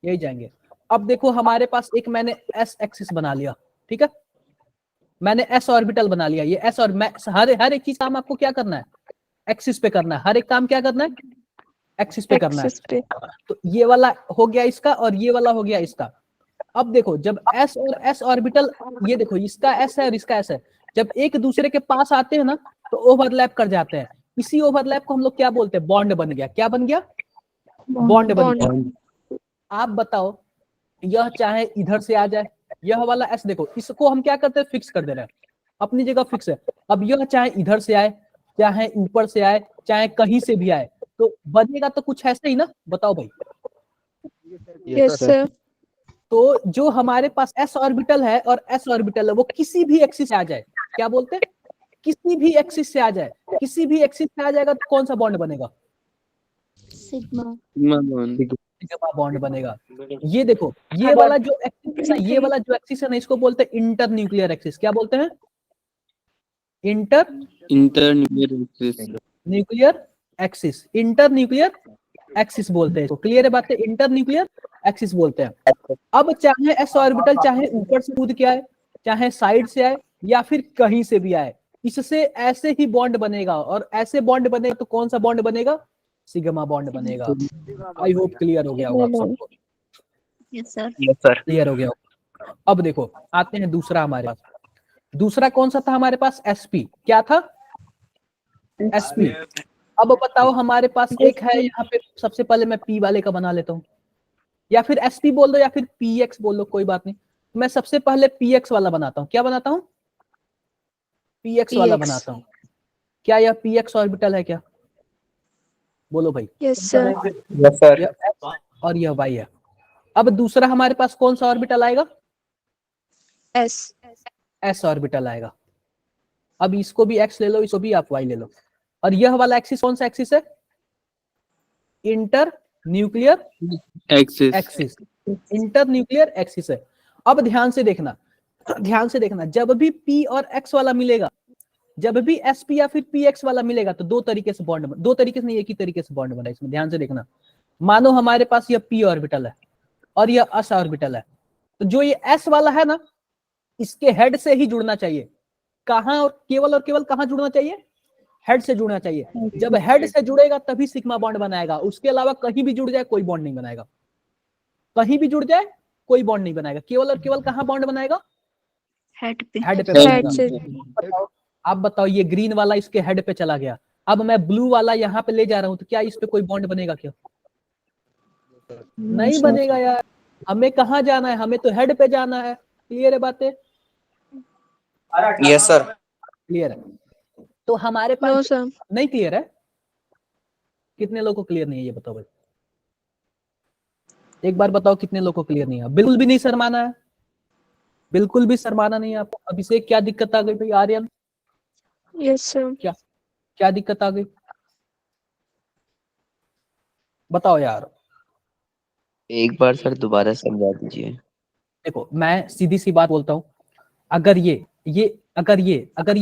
यही जाएंगे। अब देखो, हमारे पास एक मैंने एस एक्सिस बना लिया। ठीक है, मैंने एस ऑर्बिटल बना लिया। ये एस और हर एक चीज काम आपको क्या करना है? एक्सिस पे करना है। हर एक काम क्या करना है? एक्सिस पे करना है। Axis पे. तो ये वाला हो गया इसका और ये वाला हो गया इसका। अब देखो, जब एस और एस ऑर्बिटल, ये देखो इसका एस है और इसका एस है, जब एक दूसरे के पास आते हैं ना तो ओवरलैप कर जाते हैं। इसी ओवरलैप को हम लोग क्या बोलते हैं? बॉन्ड बन गया। क्या बन गया? बॉन्ड बन गया। आप बताओ, यह चाहे इधर से आ जाए, यह वाला एस देखो, इसको हम क्या करते हैं? फिक्स कर दे रहे हैं, अपनी जगह फिक्स है। अब यह चाहे इधर से आए, चाहे ऊपर से आए, चाहे कहीं से भी आए, तो बनेगा तो कुछ ऐसे ही ना। बताओ भाई। Yes, sir. तो जो हमारे पास एस ऑर्बिटल है और एस ऑर्बिटल है, वो किसी भी एक्सिस से आ जाए, क्या बोलते हैं? किसी भी एक्सिस से आ जाए। किसी भी एक्सिस से आ जाएगा तो कौन सा बॉन्ड बनेगा? Sigma. Sigma bond. Sigma bond बनेगा। ये देखो, ये वाला जो एक्सिस है, ये वाला जो एक्सिस है ना, इसको बोलते हैं इंटर न्यूक्लियर एक्सिस। क्या बोलते हैं? Inter nuclear axis, inter nuclear axis बोलते हैं इसको। क्लियर है बात है? इंटर न्यूक्लियर एक्सिस बोलते हैं। अब चाहे एस ऑर्बिटल चाहे ऊपर से कूद के आए, चाहे साइड से आए, या फिर कहीं से भी आए, इससे ऐसे ही बॉन्ड बनेगा। और ऐसे बॉन्ड बनेगा तो कौन सा बॉन्ड बनेगा? सिग्मा बॉन्ड बनेगा। आई होप क्लियर हो गया होगा आप सबको। Yes sir. Yes sir. Clear हो गया होगा। अब देखो आते हैं दूसरा हमारे पास। दूसरा कौन सा था हमारे पास? sp। क्या था? sp। अब बताओ हमारे पास एक है यहाँ पे, सबसे पहले मैं p वाले का बना लेता हूँ, या फिर sp बोल दो या फिर px बोल दो, कोई बात नहीं। मैं सबसे पहले px वाला बनाता हूँ। क्या बनाता हूँ? px वाला बनाता हूँ। क्या यह px ऑर्बिटल है क्या? बोलो भाई। Yes sir. Yes sir. यह x और यह y है। अब दूसरा हमारे पास कौन सा ऑर्बिटल आएगा? एस। s ऑर्बिटल आएगा। अब इसको भी x ले लो, इसको भी आप y ले लो। और यह वाला एक्सिस कौन सा एक्सिस है? Inter nuclear axis. Inter nuclear axis है। अब ध्यान से देखना, ध्यान से देखना, जब भी p और x वाला मिलेगा, जब भी sp या फिर px वाला मिलेगा, तो दो तरीके से बॉन्ड, दो तरीके से नहीं, एक ही तरीके से बॉन्ड बना। इसमें ध्यान से देखना। मानो हमारे पास यह p ऑर्बिटल है और यह s ऑर्बिटल है, तो जो ये s वाला है ना, इसके हेड से ही जुड़ना चाहिए। कहां? और केवल कहां जुड़ना चाहिए? हेड से जुड़ना चाहिए। जब हेड से जुड़ेगा तभी सिग्मा बॉन्ड बनाएगा। उसके अलावा कहीं भी जुड़ जाए कोई बॉन्ड नहीं बनाएगा। कहीं भी जुड़ जाए कोई बॉन्ड नहीं बनाएगा। केवल और केवल कहां बॉन्ड बनाएगा? हेड पे। हेड पे हेड बनाएगा। से। आप बताओ, ये ग्रीन वाला इसके हेड पे चला गया, अब मैं ब्लू वाला यहाँ पे ले जा रहा हूँ, तो क्या इस पे कोई बॉन्ड बनेगा क्या? नहीं बनेगा यार। हमें कहाँ जाना है? हमें तो हेड पे जाना है। क्लियर है बातें? Yes sir. क्लियर है? तो हमारे नो पास सर। नहीं क्लियर है। कितने लोगों को क्लियर नहीं है ये बताओ भाई? एक बार बताओ कितने लोगों को क्लियर नहीं है? बिल्कुल भी नहीं शर्माना है, बिल्कुल भी शर्माना नहीं है आपको। अभिषेक क्या दिक्कत आ गई भाई? Aryan yes sir. क्या दिक्कत आ गई? बताओ यार। एक बार सर दोबारा समझा दीजिए। देखो मैं सीधी सी बात बोलता हूँ, अगर ये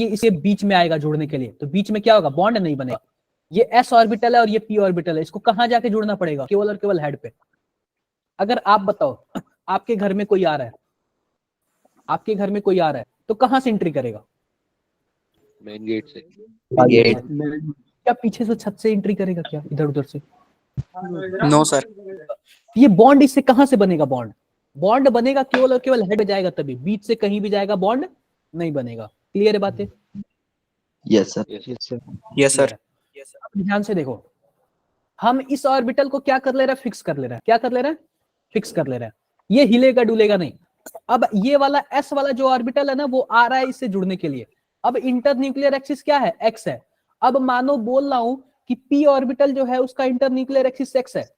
इसे बीच में आएगा जुड़ने के लिए, तो बीच में क्या होगा? बॉन्ड नहीं बनेगा। ये s ऑर्बिटल है और ये p ऑर्बिटल है, इसको कहाँ जाके जुड़ना पड़ेगा? केवल और केवल हेड पे। अगर आप बताओ, आपके घर में कोई आ रहा है, आपके घर में कोई आ रहा है, तो कहाँ से एंट्री करेगा? मेन गेट से। गेट। क्या पीछे से छत से एंट्री करेगा क्या? इधर उधर से? No sir. ये बॉन्ड इससे कहां से बनेगा? बॉन्ड बनेगा केवल और केवल हेड पे जाएगा तभी, बीच से कहीं भी जाएगा बॉन्ड नहीं बनेगा। क्लियर है बातें? Yes sir. Yes sir. अब ध्यान से देखो, हम इस ऑर्बिटल को क्या कर ले रहे हैं? फिक्स कर ले रहे हैं। क्या कर ले रहे हैं? फिक्स कर ले रहे हैं। ये हिलेगा डुलेगा नहीं। अब ये वाला s वाला जो ऑर्बिटल है ना, वो आ रहा है इससे जुड़ने के लिए। अब इंटर न्यूक्लियर एक्सिस क्या है? x है। अब मानो बोल रहा हूं कि p ऑर्बिटल जो है उसका इंटर न्यूक्लियर एक्सिस x है,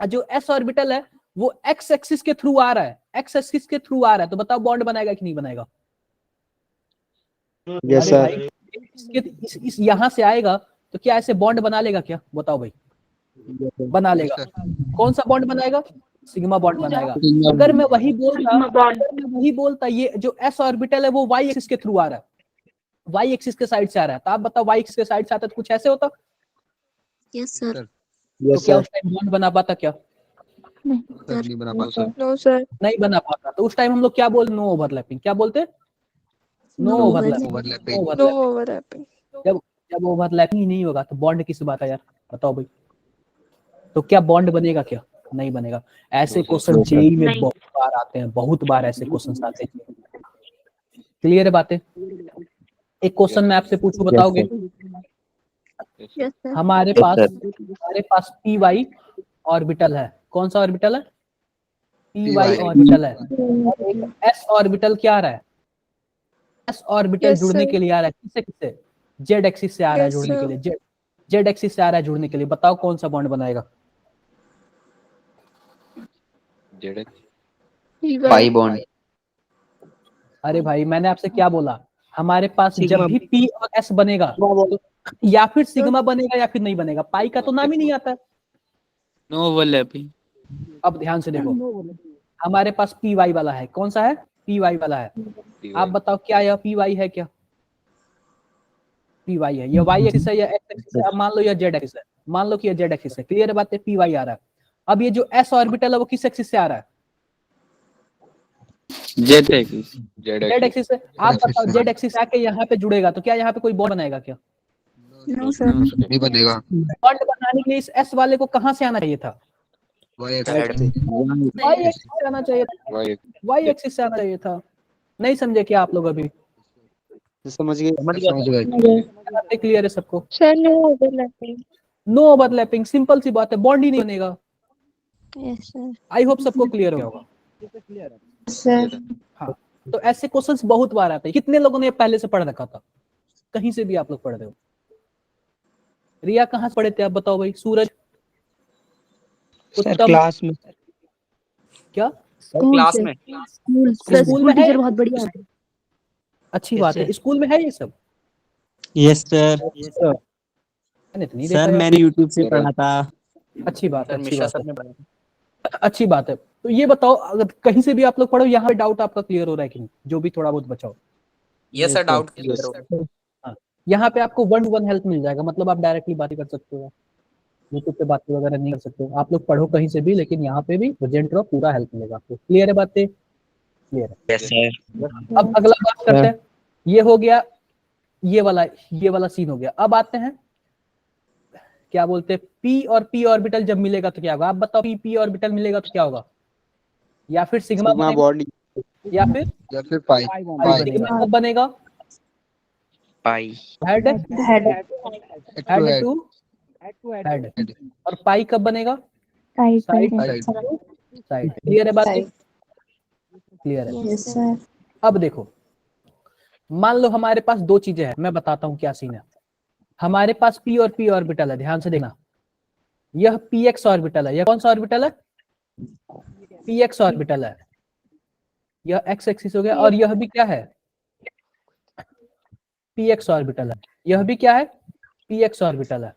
और जो s ऑर्बिटल है वो x एक्सिस के थ्रू आ रहा है, x एक्सिस के थ्रू आ रहा है, तो बताओ बॉन्ड बनाएगा कि नहीं बनाएगा? यस अरे सर। भाई, इस यहां से आएगा तो क्या ऐसे बॉन्ड बना लेगा क्या? बताओ भाई। बना लेगा। कौन सा बॉन्ड बनाएगा? सिग्मा बॉन्ड बनाएगा। अगर मैं वही बोलता ये जो s ऑर्बिटल है वो y एक्सिस के थ्रू आ रहा है, y एक्सिस के साइड से आ रहा है, तो आप बताओ y एक्सिस के साइड से आता तो कुछ ऐसे होता? Yes sir. तो क्या उस टाइम बॉन्ड बना पाता क्या? नहीं बना पाता। No sir. नहीं बना पाता। तो उस टाइम हम लोग क्या बोलते? No overlapping. क्या बोलते? No overlapping. No overlapping. जब ओवरलैपिंग ही नहीं होगा तो बॉन्ड किस बात है यार? बताओ भाई। तो क्या बॉन्ड बनेगा क्या? नहीं बनेगा। ऐसे क्वेश्चन जेईई में बहुत बार आते हैं, बहुत बार ऐसे क्वेश्चन आते हैं। क्लियर है बातें? एक क्वेश्चन मैं आपसे पूछूं, बताओगे? Yes sir. हमारे पास पी वाई ऑर्बिटल है। कौन सा ऑर्बिटल है? पी वाई ऑर्बिटल है। और एक एस ऑर्बिटल क्या आ रहा है? एस ऑर्बिटल Yes, जुड़ने sir. के लिए आ रहा है। किससे? जेड एक्सिस से आ रहा है Yes, जुड़ने के sir. लिए। जेड एक्सिस से आ रहा है जुड़ने के लिए। बताओ कौन सा बॉन्ड बनाएगा? Pi bond. अरे भाई मैंने आपसे क्या बोला? हमारे पास जब सिग्मा। भी पी और एस बनेगा तो या फिर सिग्मा बनेगा या फिर नहीं बनेगा। पाई का तो नाम ही नहीं आता है। No overlapping. अब ध्यान से देखो, हमारे पास पी वाई वाला है, कौन सा है? पी वाई वाला है। आप बताओ क्या यह पी वाई है? क्या पी वाई है? यह वाई एक्सिस है या एक्स एक्सिस है? अब मान लो यह जेड एक्सिस है, मान लो कि यह जेड एक्सिस है। क्लियर है बात है? पी वाई आ रहा है। अब ये जो एस ऑर्बिटल है वो किस एक्सिस से आ रहा है? जेड जेड एक्सिस से। आप बताओ जेड एक्सिस आके यहाँ पे जुड़ेगा तो क्या यहाँ पे कोई बॉन्ड बनाएगा? क्या नो सर। नहीं बनेगा। बॉन्ड बनाने के लिए इस एस वाले को कहाँ से आना चाहिए था? वाई वाई एक्सिस से आना चाहिए था, वाई एक्सिस से आना चाहिए था। नहीं समझे क्या आप लोग अभी? समझ गए। क्लियर है सबको? Sir no overlapping. No overlapping, simple सी बात है, बॉन्ड ही नहीं बनेगा। Yes sir. आई होप सबको क्लियर होगा। सर हाँ, तो ऐसे क्वेश्चंस बहुत बार आते हैं। कितने लोगों ने पहले से पढ़ रखा था? कहीं से भी आप लोग पढ़ रहे हो? रिया कहाँ से पढ़े थे आप बताओ भाई? सूरज? उत्तम? क्लास में। क्या? क्लास में। स्कूल में है? टीचर बहुत बढ़िया है। अच्छी बात है, स्कूल में है ये सब? Yes sir. मैंने तो नहीं देखा सर यार। मैंने यूट्यूब से पढ़ा था। अच्छी बात है, सर अच्छी मिश्रा बात सर है, ने बताया। अच्छी बात है। तो ये बताओ, अगर कहीं से भी आप लोग पढ़ो, यहाँ पे डाउट आपका क्लियर हो रहा है कि नहीं? जो भी थोड़ा बहुत बचा हो। यस सर, डाउट क्लियर हो गया। हाँ, यहाँ पे आपको 1-to-1 हेल्प मिल जाएगा, मतलब आप डायरेक्टली बातें कर सकते हो, यूट्यूब पे बातें वगैरह नहीं कर सकते हो। आप लोग पढ़ो कहीं से भी, लेकिन यहाँ पे भी प्रेजेंट रहो, पूरा हेल्प मिलेगा आपको। क्लियर है बातें? क्लियर है। Yes sir. अब अगला बात करते हैं। ये हो गया, ये वाला सीन हो गया। अब आते हैं, क्या बोलते हैं, पी और पी ऑर्बिटल जब मिलेगा तो क्या होगा? आप बताओ, पी ऑर्बिटल मिलेगा तो क्या होगा? या फिर सिग्मा बॉडी या फिर पाई सिग्मा कब बनेगा? Pi. Head head to head. और पाई कब बनेगा? Side side. क्लियर है बात? क्लियर है। Yes sir. अब देखो, मान लो हमारे पास दो चीजें हैं, मैं बताता हूँ क्या सीन है। हमारे पास पी और पी ऑर्बिटल है, ध्यान से देखना। यह पी एक्स ऑर्बिटल है। यह कौन सा ऑर्बिटल है? पी एक्स ऑर्बिटल है। यह एक्स एक्सिस हो गया। और यह भी क्या है? पी एक्स ऑर्बिटल है। यह भी क्या है? पी एक्स ऑर्बिटल है।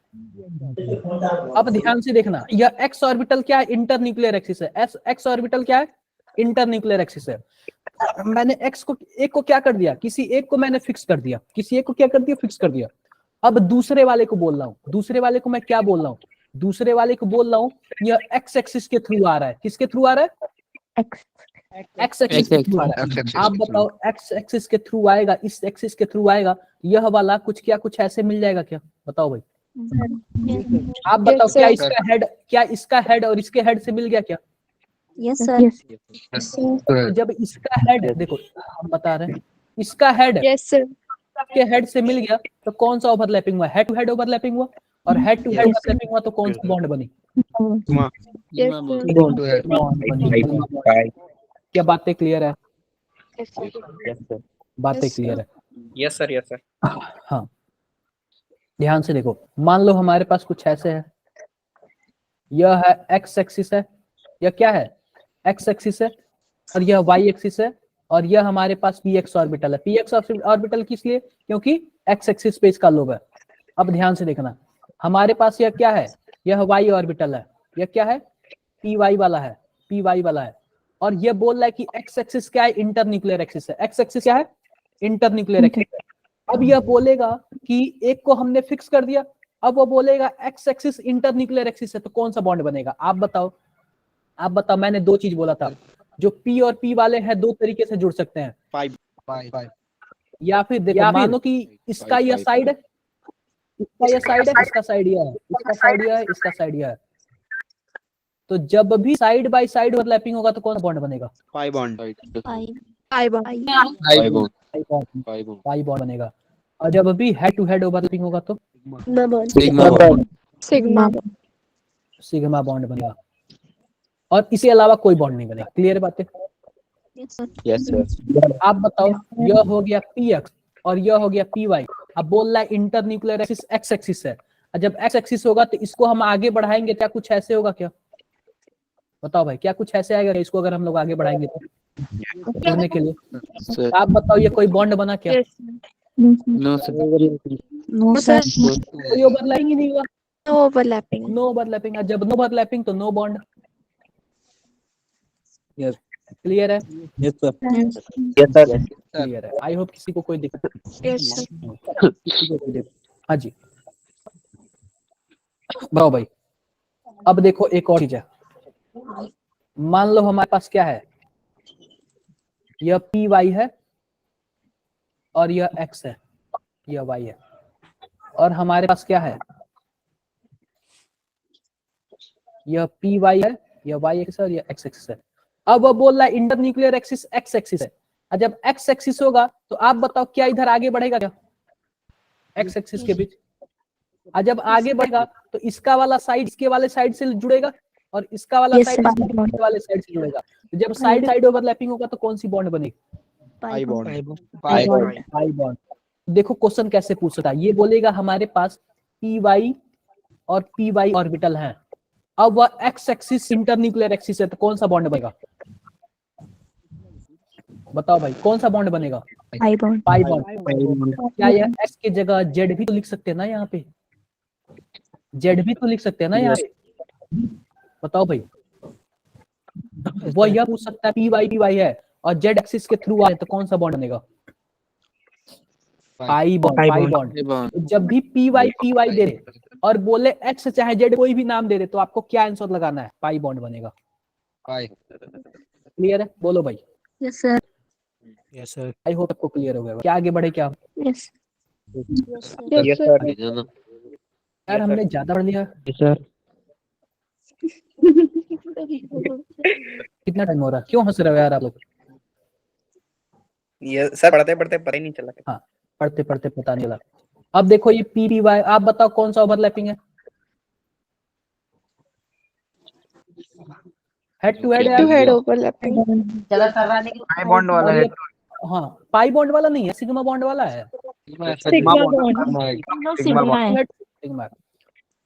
अब ध्यान से देखना, यह एक्स ऑर्बिटल क्या है? इंटरन्यूक्लियर एक्सिस है। एक्स ऑर्बिटल क्या है? इंटरन्यूक्लियर एक्सिस है। मैंने एक्स को, एक को क्या कर दिया? किसी एक को मैंने फिक्स कर दिया। किसी एक को क्या कर दिया? फिक्स कर दिया। अब दूसरे वाले को बोल रहा हूँ। दूसरे वाले को मैं क्या बोल रहा हूँ? दूसरे वाले को बोल रहा हूँ यह एक्स एक्सिस के थ्रू आ रहा है। किसके थ्रू आ रहा है? एक्स एक्सिस के थ्रू आ रहा है। आप बताओ, एक्स एक्सिस के थ्रू आएगा, इस एक्सिस के थ्रू आएगा, यह वाला कुछ ऐसे मिल जाएगा क्या? बताओ भाई, आप बताओ। क्या इसका हेड और इसके हेड से मिल गया क्या? Yes sir. तो जब इसका हेड, देखो हम बता रहे हैं, इसका हेड यस सर। के हेड से मिल गया तो कौन सा ओवरलैपिंग हुआ? हेड टू हेड ओवरलैपिंग हुआ। और हेड टू हेड ओवरलैपिंग हुआ तो कौन सा बॉन्ड बनी? Yes sir. क्या बातें क्लियर है? Yes sir. बातें Yes, क्लियर है? Yes sir, yes sir. हाँ, ध्यान से देखो। मान लो हमारे पास कुछ ऐसे है, यह है एक्स एक्सिस है, यह क्या है? एक्स एक्सिस है। और यह वाई एक्सिस है। और यह हमारे पास पी एक्स ऑर्बिटल है। पी एक्स ऑर्बिटल किस लिए? क्योंकि एक्स एक्सिस पे इसका लोब है। अब ध्यान से देखना, हमारे पास यह क्या है? यह वाई ऑर्बिटल है। यह क्या है? पी वाई वाला है। पी वाई वाला है। और यह बोल रहा है कि एक्स एक्सिस क्या है? इंटरन्यूक्लियर एक्सिस है। एक्स एक्सिस क्या है? इंटरन्यूक्लियर एक्सिस है। अब यह बोलेगा कि एक को हमने फिक्स कर दिया, अब वो बोलेगा एक्स एक्सिस इंटरन्यूक्लियर एक्सिस है, तो कौन सा बॉन्ड बनेगा? आप बताओ, आप बताओ। मैंने दो चीज बोला था, जो पी और पी वाले हैं दो तरीके से जुड़ सकते हैं। या फिर देखो, मानो कि इसका यह साइड है, इसका यह साइड है, इसका साइड यह है, इसका साइड यह है, इसका साइड यह है। तो जब भी साइड बाय साइड ओवरलैपिंग होगा तो कौन सा बॉन्ड बनेगा? पाई बॉन्ड आई बॉन्ड। पाई बॉन्ड बनेगा। और जब भी हेड टू हेड ओवरलैपिंग होगा तो सिग्मा। सिग्मा बॉन्ड बनेगा। और इसके अलावा कोई बॉन्ड नहीं बनेगा। क्लियर बात है? Yes sir. आप बताओ, यह हो गया पी एक्स और यह हो गया पी वाई। अब बोल रहा है इंटरन्यूक्लियर एक्सिस एक्स एक्सिस है। और जब एक्स एक्सिस होगा तो इसको हम आगे बढ़ाएंगे, क्या कुछ ऐसे होगा क्या? बताओ भाई, क्या कुछ ऐसे आएगा इसको अगर हम लोग आगे बढ़ाएंगे तो जोड़ने के लिए? आप बताओ, ये कोई बॉन्ड बना क्या? No sir. No sir. कोई ओवरलैपिंग ही नहीं हुआ। No overlapping. No overlapping. जब नो ओवरलैपिंग तो नो बॉन्ड। Yes. क्लियर है? Yes sir yes sir clear है। आई होप किसी को कोई दिक्कत यस सर किसी को कोई दिक्कत। हाँ जी बताओ भाई। अब देखो एक और चीज है, मान लो हमारे पास क्या है, यह पी वाई है और यह एक्स है, यह वाई है, और हमारे पास क्या है, यह पी वाई है, यह वाई एक्स है और यह एक्स एक्सिस है। अब वो बोल रहा है inter nuclear axis x axis है, और जब एक्स एक्सिस होगा तो आप बताओ क्या इधर आगे बढ़ेगा क्या एक्स एक्सिस के बीच, और जब आगे बढ़ेगा तो इसका वाला साइड इसके वाले साइड से जुड़ेगा और इसका वाला Yes, साइड sir. इसके वाले साइड से जुड़ेगा। तो जब साइड साइड ओवरलैपिंग होगा तो कौन सी बॉन्ड बनेगी? Pi bond pi pi bond. देखो क्वेश्चन कैसे पूछ सकता है, ये बोलेगा हमारे पास पी वाई और पी वाई ऑर्बिटल हैं, अब वह एक्स एक्सिस इंटरन्यूक्लियर एक्सिस है, तो कौन सा बॉन्ड बनेगा? बताओ भाई कौन सा बॉन्ड बनेगा? Pi bond pi bond. क्या यह एक्स की जगह जेड भी तो लिख सकते हैं ना, यहाँ पे जेड भी तो लिख सकते हैं ना यहाँ पे, बताओ भाई। वो यह पूछ सकता है पी वाई है और जेड एक्सिस के थ्रू आए तो कौन सा बॉन्ड बनेगा? Pi bond. Pi bond. जब भी पी वाई दे दे और बोले एक्स चाहे जेड कोई भी नाम दे दे तो आपको क्या आंसर लगाना है? पाई बॉन्ड बनेगा। पाई। क्लियर है? बोलो भाई। Yes sir yes sir I hope आपको क्लियर हो गया। क्या आगे बढ़े क्या? यस यस सर यार हमने ज्यादा पढ़ लिया। यस सर कितना टाइम हो रहा है? क्यों हंस रहे हो यार आप लोग? ये सर पढ़ते पढ़ते पता ही नहीं चला। हाँ पढ़ते पढ़ते पता नहीं लगा। अब देखो ये पी पी वाई, आप बताओ कौन सा ओवरलैपिंग है? Head to head overlapping pi bond वाला है। हाँ पाई बॉन्ड वाला नहीं है, सिग्मा बॉन्ड वाला है। सिग्मा बॉन्ड सिग्मा है सिग्मा।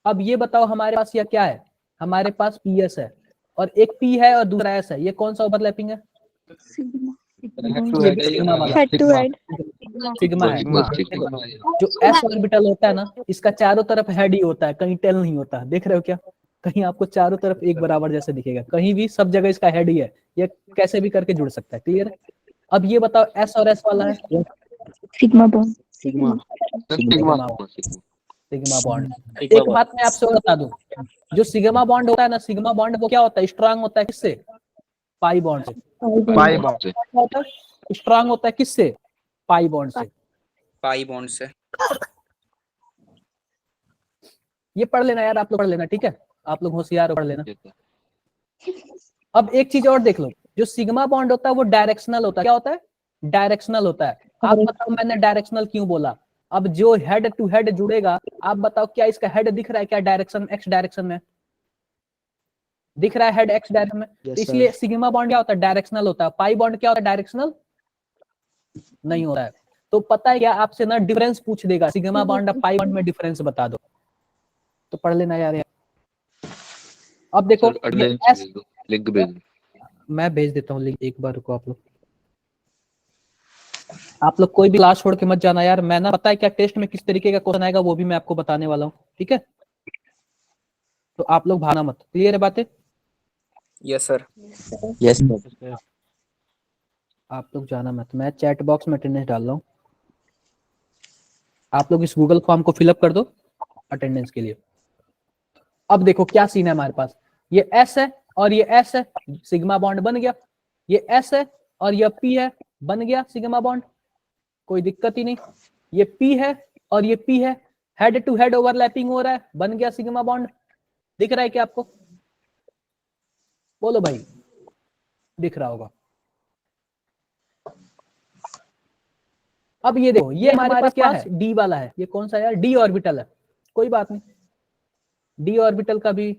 अब ये बताओ हमारे पास यह क्या है, हमारे पास पी एस है और एक पी है और दूसरा एस है, ये कौन सा ओवरलैपिंग है? सिग्मा वाला। हेड टू हेड सिग्मा है। जो एस ऑर्बिटल होता है ना, इसका चारों तरफ हेड ही होता है, कहीं टेल नहीं होता। देख रहे हो क्या? कहीं आपको चारों तरफ एक बराबर जैसे दिखेगा, कहीं भी सब जगह इसका हेड ही है, ये कैसे भी करके जुड़ सकता है। क्लियर है? अब ये बताओ एस और एस वाला है sigma bond sigma sigma bond. एक बात मैं आपसे बता दूं, जो सिग्मा बॉन्ड होता है ना, सिग्मा बॉन्ड वो क्या होता है? स्ट्रांग होता है किससे? पाई बॉन्ड से। पाई बॉन्ड से। स्ट्रांग होता है किससे? पाई बॉन्ड से। पाई बॉन्ड से। ये पढ़ लेना यार, आप लोग पढ़ लेना, ठीक है? आप लोग होशियार हो, पढ़ लेना। अब एक चीज और देख लो, जो सिग्मा बॉन्ड होता है वो डायरेक्शनल होता है। क्या होता है? डायरेक्शनल होता है। आप बताओ मैंने डायरेक्शनल क्यों बोला? अब जो हेड टू हेड जुड़ेगा, आप बताओ क्या इसका हेड दिख रहा है क्या डायरेक्शन एक्स डायरेक्शन में दिख रहा है? हेड एक्स डायरेक्शन में। तो इसलिए सिग्मा बॉन्ड क्या होता है? डायरेक्शनल होता है। पाई बॉन्ड क्या होता है? डायरेक्शनल नहीं होता है। तो पता है क्या, आपसे ना डिफरेंस पूछ देगा, सिग्मा बॉन्ड और पाई बॉन्ड में डिफरेंस बता दो, तो पढ़ लेना यार। अब देखो लिंक भेज दो। मैं भेज देता हूँ लिंक, एक बार रुको आप लोग कोई भी क्लास छोड़ के मत जाना यार। मैं ना पता है क्या टेस्ट में किस तरीके का क्वेश्चन आएगा वो भी मैं आपको बताने वाला हूँ, ठीक है? तो आप लोग भागना मत। क्लियर है बातें? Yes sir. यस सर आप लोग जाना मत। मैं चैट बॉक्स में अटेंडेंस डाल रहा हूँ, आप लोग इस गूगल फॉर्म को फिलअप कर दो अटेंडेंस के लिए। अब देखो क्या सीन है हमारे पास, ये एस है और ये एस है, सिग्मा बॉन्ड बन गया। ये एस है और ये पी है, बन गया सिग्मा बॉन्ड, कोई दिक्कत ही नहीं। ये पी है और ये पी है, हेड टू हेड ओवरलैपिंग हो रहा है, बन गया सिग्मा बॉन्ड। दिख रहा है क्या आपको? बोलो भाई, दिख रहा होगा। अब ये देखो, ये हमारे पास क्या है? डी वाला है। ये कौन सा यार? डी ऑर्बिटल है। कोई बात नहीं, डी ऑर्बिटल का भी,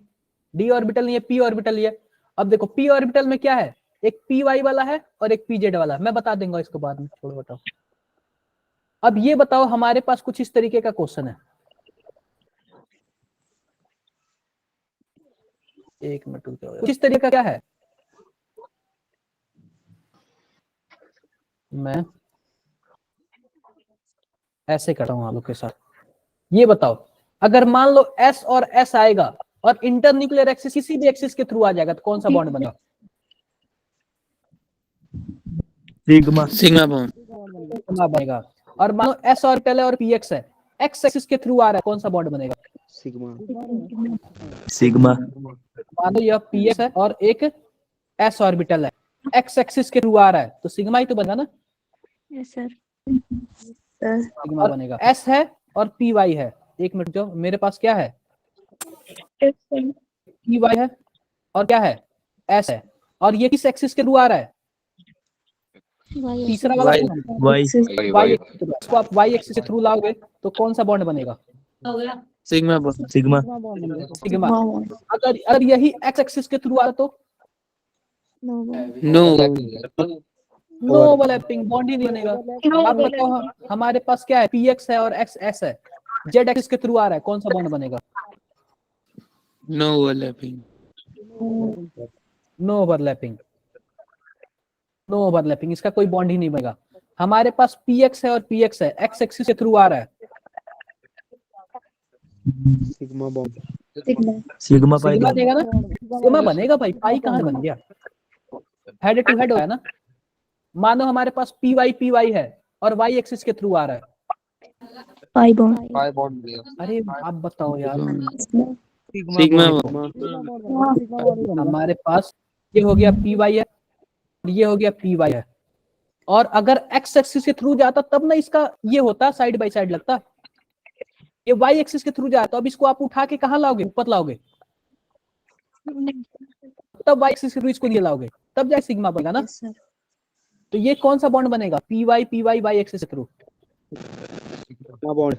डी ऑर्बिटल नहीं है, पी ऑर्बिटल ही है। अब देखो पी ऑर्बिटल में क्या है? एक पी वाई वाला है और एक पी जेड वाला है। मैं बता दूंगा इसको बाद में, छोड़ो बताओ। अब ये बताओ हमारे पास कुछ इस तरीके का क्वेश्चन है, एक मिनट कुछ इस तरीके का क्या है? मैं ऐसे कर रहा हूं आप लोग के साथ। ये बताओ अगर मान लो एस और एस आएगा और इंटरन्यूक्लियर एक्सिस किसी भी एक्सिस के थ्रू आ जाएगा तो कौन सा बॉन्ड बनेगा? सिग्मा सिग्मा बॉन्ड सिग्मा बनेगा। और मान लो एस ऑर्बिटल है और पीएक्स है, एक्स एक्सिस के थ्रू आ रहा है, कौन सा बॉन्ड बनेगा? सिग्मा मान लो यह पीएक्स है और एक एस ऑर्बिटल है, एक्स एक्सिस के थ्रू आ रहा है, तो सिग्मा ही तो बनेगा ना, यस सर। सिग्मा बनेगा। एस है और पी वाई है, एक मिनट जो मेरे पास क्या है, पी वाई है और क्या है, एस है, और ये किस एक्सिस के थ्रू आ रहा है? तीसरा वाला वाई वाई एक्सिस, इसको आप वाई एक्सिस के थ्रू लाओगे तो कौन सा बॉन्ड बनेगा? Sigma bond sigma sigma. अगर यही एक्स एक्सिस के थ्रू आ रहा तो नो नो ओवरलैपिंग, बॉन्ड ही नहीं बनेगा। आप बताओ हमारे पास क्या है, पीएक्स है और एक्स एस है, जेड एक्सिस के थ्रू आ रहा है, कौन सा बॉन्ड बनेगा? No overlapping no overlapping, no overlapping, इसका कोई बॉन्ड ही नहीं बनेगा। हमारे पास पीएक्स है और पीएक्स है, एक्स एक्सिस के थ्रू आ रहा है, sigma bond sigma pi sigma देगा ना, सिग्मा बनेगा भाई, पाई कहाँ बन गया, हेड टू हेड हो है ना। मानो हमारे पास पी वाई है और वाई एक्सिस के थ्रू आ रहा है, पाई बॉन्ड अरे आप बताओ यार, सिग्मा हमारे पास ये हो गया पी वाई है और ये हो गया पी वाई है, और अगर एक्स एक्सिस के थ्रू जाता तब ना इसका ये होता, साइड बाय साइड लगता, ये वाई एक्सिस के थ्रू जाता, तो अब इसको आप उठा के कहाँ लाओगे, ऊपर लाओगे, तब वाई एक्सिस के थ्रू इसको नहीं लाओगे, तब जाए सिग्मा बनेगा ना। तो ये कौन सा बॉन्ड बनेगा, पी वाई वाई एक्सिस के थ्रू बॉन्ड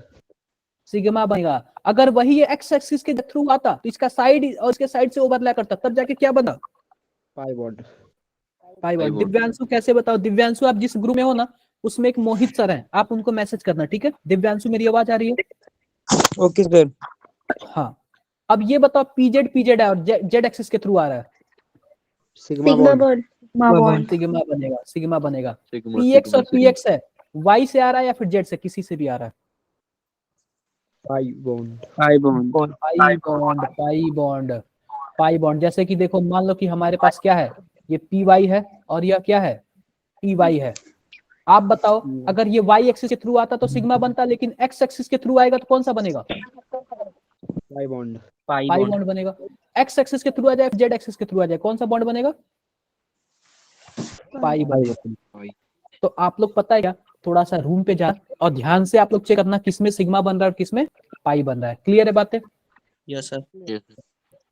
सिग्मा बनेगा। अगर वही ये एक्स एक्सिस के थ्रू आता तो इसका साइड और इसके साइड से ओवरलैप करता, तब जाके क्या बना, pi bond pi bond. Divyanshu कैसे बताओ, दिव्यांशु आप जिस ग्रुप में हो ना उसमें एक मोहित सर हैं, आप उनको मैसेज करना, ठीक है। दिव्यांशु मेरी आवाज आ रही है? Okay sir. हाँ, अब ये बताओ पीजेड है और जेड एक्सिस के थ्रू आ रहा है, सिग्मा बॉन्ड सिग्मा बनेगा। पीएक्स और पीएक्स है, वाई से आ रहा है या फिर जेड से, किसी से भी आ रहा है, पाई बॉन्ड पाई बॉन्ड। जैसे कि देखो, मान लो कि हमारे पास क्या है, ये पी वाई है और यह क्या है, पी वाई है। आप बताओ अगर ये वाई एक्सिस के थ्रू आता तो सिग्मा बनता, लेकिन एक्स एक्सिस के थ्रू आएगा तो कौन सा बनेगा, पाई बॉन्ड पाई बॉन्ड बनेगा। एक्स एक्सिस के थ्रू आ जाए, जेड एक्सिस के थ्रू आ जाए, कौन सा बॉन्ड बनेगा, पाई बनेगा। तो आप लोग पता है क्या, थोड़ा सा रूम पे जा और ध्यान से आप लोग चेक करना किसमें सिग्मा बन रहा है और किसमें पाई बन रहा है। क्लियर है बातें? Yes sir.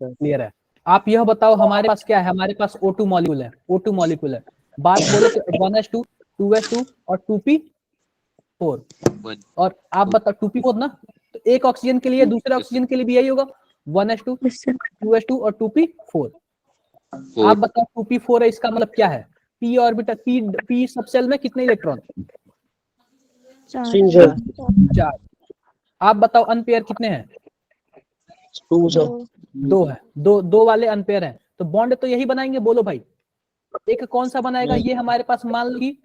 क्लियर है। आप यह बताओ हमारे पास क्या है, हमारे पास O2 मॉलिक्यूल है, O2 मॉलिक्यूल है, बात बोले तो 1s2 2s2 और 2p4, और आप बताओ 2p4 ना, तो एक ऑक्सीजन के लिए दूसरे ऑक्सीजन के लिए भी यही होगा, 1s2 2s2 और 2p4। आप बताओ 2p4 है, इसका मतलब क्या है, p ऑर्बिटल, p सबसेल में कितने इलेक्ट्रॉन, 4। आप बताओ अनपेयर कितने हैं, 2 है, दो वाले अनपेयर हैं, तो बॉन्ड तो यही बनाएंगे, बोलो भाई एक कौन सा बनाएगा। ये हमारे पास मान लो कि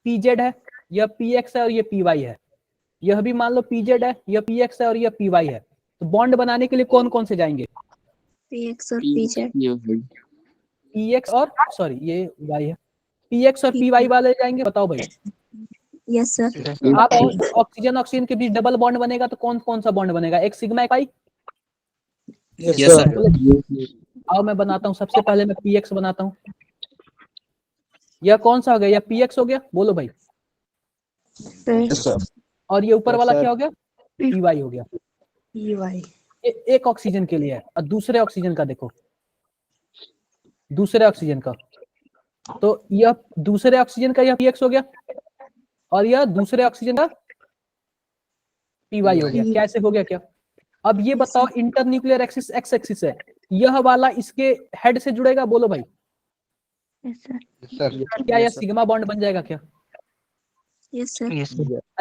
पीजेड है, यह पीएक्स है और ये पीवाई है, यह भी मान लो पीजेड है, यह पीएक्स है और यह पीवाई है, तो बॉन्ड बनाने के लिए कौन कौन से जाएंगे, पीएक्स और पीजेड, पीएक्स और सॉरी ये वाई है, पीएक्स और पीवाई वाले जाएंगे, बताओ भाई। Yes sir. आप ऑक्सीजन के बीच डबल बॉन्ड बनेगा तो कौन कौन सा बॉन्ड बनेगा, एक सिग्मा एक पाई। Yes sir. आओ मैं बनाता हूँ, सबसे पहले मैं पीएक्स बनाता हूँ, यह कौन सा हो गया, यह पीएक्स हो गया, बोलो भाई। और ये ऊपर वाला क्या हो गया, पीवाई हो गया। एक ऑक्सीजन के लिए है, और दूसरे ऑक्सीजन का देखो, दूसरे ऑक्सीजन का, तो यह दूसरे ऑक्सीजन का यह पीएक्स हो गया और यह दूसरे ऑक्सीजन का पीवाई हो गया। कैसे हो गया क्या, अब ये बताओ इंटरन्यूक्लियर एक्सिस एक्स एक्सिस है, यह वाला इसके हेड से जुड़ेगा, बोलो भाई। क्या यह सिग्मा बॉन्ड बन जाएगा क्या, यस सर।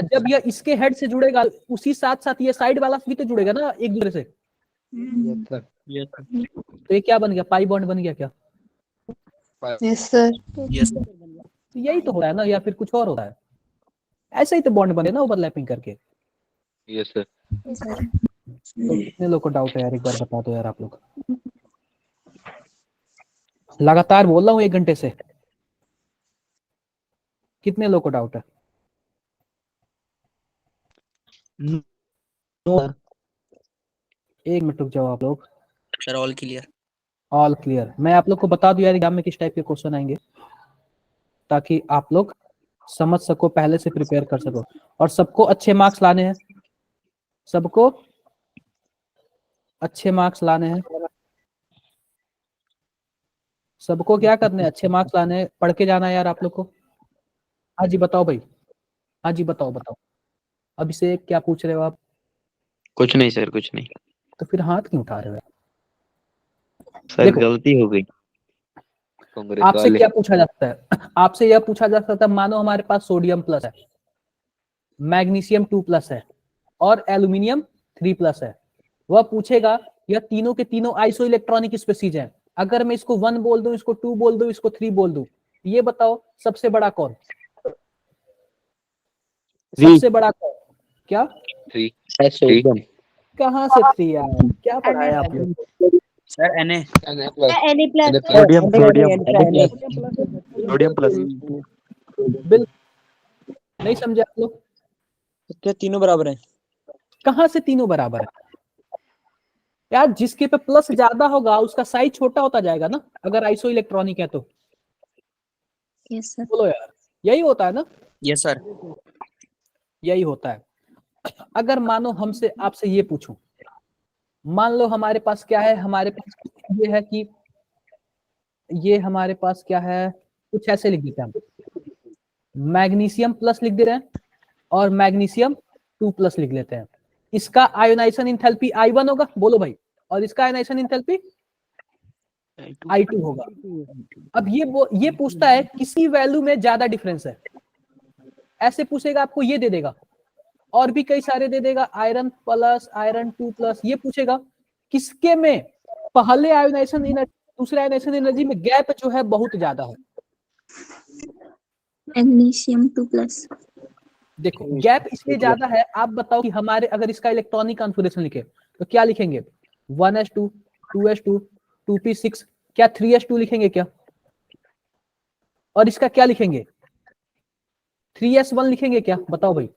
जब यह इसके हेड से जुड़ेगा उसी साथ साथ ये साइड वाला भी तो जुड़ेगा ना एक दूसरे से, तो ये क्या बन गया, पाई बॉन्ड बन गया क्या। Yes sir. तो यही तो होता है ना, या फिर कुछ और होता है, ऐसे ही तो बॉन्ड बने ना ओवरलैपिंग करके। Yes sir. कितने लोग को डाउट है यार, एक बार बता दो यार आप लोग। लगातार बोल रहा हूँ 1 घंटे से। कितने लोग को डाउट है? No sir. एक मिनट रुक जाओ आप लोग। Sir all clear. All clear. मैं आप लोग को बता दूं यार एग्जाम में किस टाइप के क्वेश्चन आएंगे, ताकि आप लोग समझ सको, पहले से प्रिपेयर कर सको। और सबको अच्छे मार्क्स लाने हैं, सबको अच्छे मार्क्स लाने हैं, सबको क्या करने हैं, अच्छे मार्क्स लाने हैं, पढ़ के जाना है यार आप लोग को। हाँ जी बताओ भाई, हाँ जी बताओ बताओ। अभिषेक क्या पूछ रहे हो आप? कुछ नहीं सर, कुछ नहीं तो फिर हाथ क्यों उठा रहे हो? सर, देखो, गलती हो गई। कांग्रेस आपसे वाले। क्या पूछा जाता है? आपसे यह पूछा जा सकता है, मानो हमारे पास सोडियम प्लस है, मैग्नीशियम 2+ है और एल्यूमिनियम 3+ है। वह पूछेगा यह तीनों के तीनों आइसो इलेक्ट्रॉनिक स्पीसीज हैं। अगर मैं इसको 1 बोल दूं, इसको 2 बोल दूं, इसको 3 बोल दूं, ये बताओ सबसे बड़ा कौन? सबसे बड़ा कौन? क्या? 3 कहाँ से 3 यार, क्या पढ़ाया आप लोग? Sir Na। Sodium sodium plus. बिल्कुल नहीं समझे आप लोग? क्या तीनों बराबर है? कहाँ से तीनों बराबर है यार? जिसके पे प्लस ज्यादा होगा उसका साइज छोटा होता जाएगा ना, अगर आइसो इलेक्ट्रॉनिक है तो। Yes sir. बोलो यार, यही होता है ना? Yes sir. यही होता है। अगर मानो हमसे आपसे ये पूछूं, मान लो हमारे पास क्या है, हमारे पास ये है कि ये हमारे पास क्या है, कुछ ऐसे लिख देते हैं हम, मैग्नीशियम प्लस लिख दे रहे हैं और मैग्नीशियम 2+ लिख लेते हैं। इसका आयोनाइजेशन इंथैल्पी I1 होगा, बोलो भाई, और इसका आयोनाइजेशन इंथैल्पी I2 होगा। अब ये पूछता है किसी वैल्यू में ज्यादा डिफरेंस है, ऐसे पूछेगा, आपको ये दे देगा और भी कई सारे दे देगा, आयरन प्लस, आयरन 2+, ये पूछेगा किसके में पहले आयोनाइजेशन एनर्जी दूसरे आयोनाइजेशन एनर्जी में गैप जो है बहुत ज्यादा है। मैग्नीशियम 2+। देखो गैप इसलिए ज्यादा है, आप बताओ कि हमारे अगर इसका इलेक्ट्रॉनिक कॉन्फ़िगरेशन लिखे तो क्या लिखेंगे? 1s2, 2s2, 2p6, क्या 3s2 लिखेंगे क्या? और इसका क्या लिखेंगे? 3s1 लिखेंगे क्या? बताओ भाई।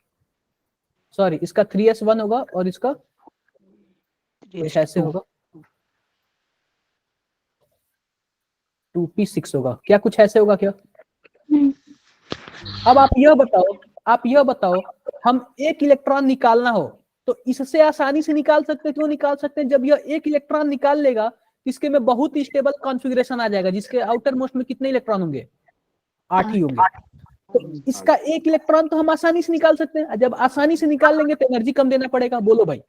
सॉरी, इसका 3s1 होगा और इसका कुछ ऐसे होगा, 2p6 होगा क्या? कुछ ऐसे होगा क्या? अब आप यह बताओ, हम एक इलेक्ट्रॉन निकालना हो तो इससे आसानी से निकाल सकते, क्यों निकाल सकते हैं? जब यह एक इलेक्ट्रॉन निकाल लेगा इसके में बहुत ही स्टेबल कॉन्फ़िगरेशन आ जाएगा, जिसके आउटर मोस्ट में कितने इलेक्ट्रॉन होंगे? 8 ही होंगे। तो इसका एक इलेक्ट्रॉन तो हम आसानी से निकाल सकते हैं। जब आसानी से निकाल लेंगे तो एनर्जी कम देना पड़ेगा। बोलो भाई।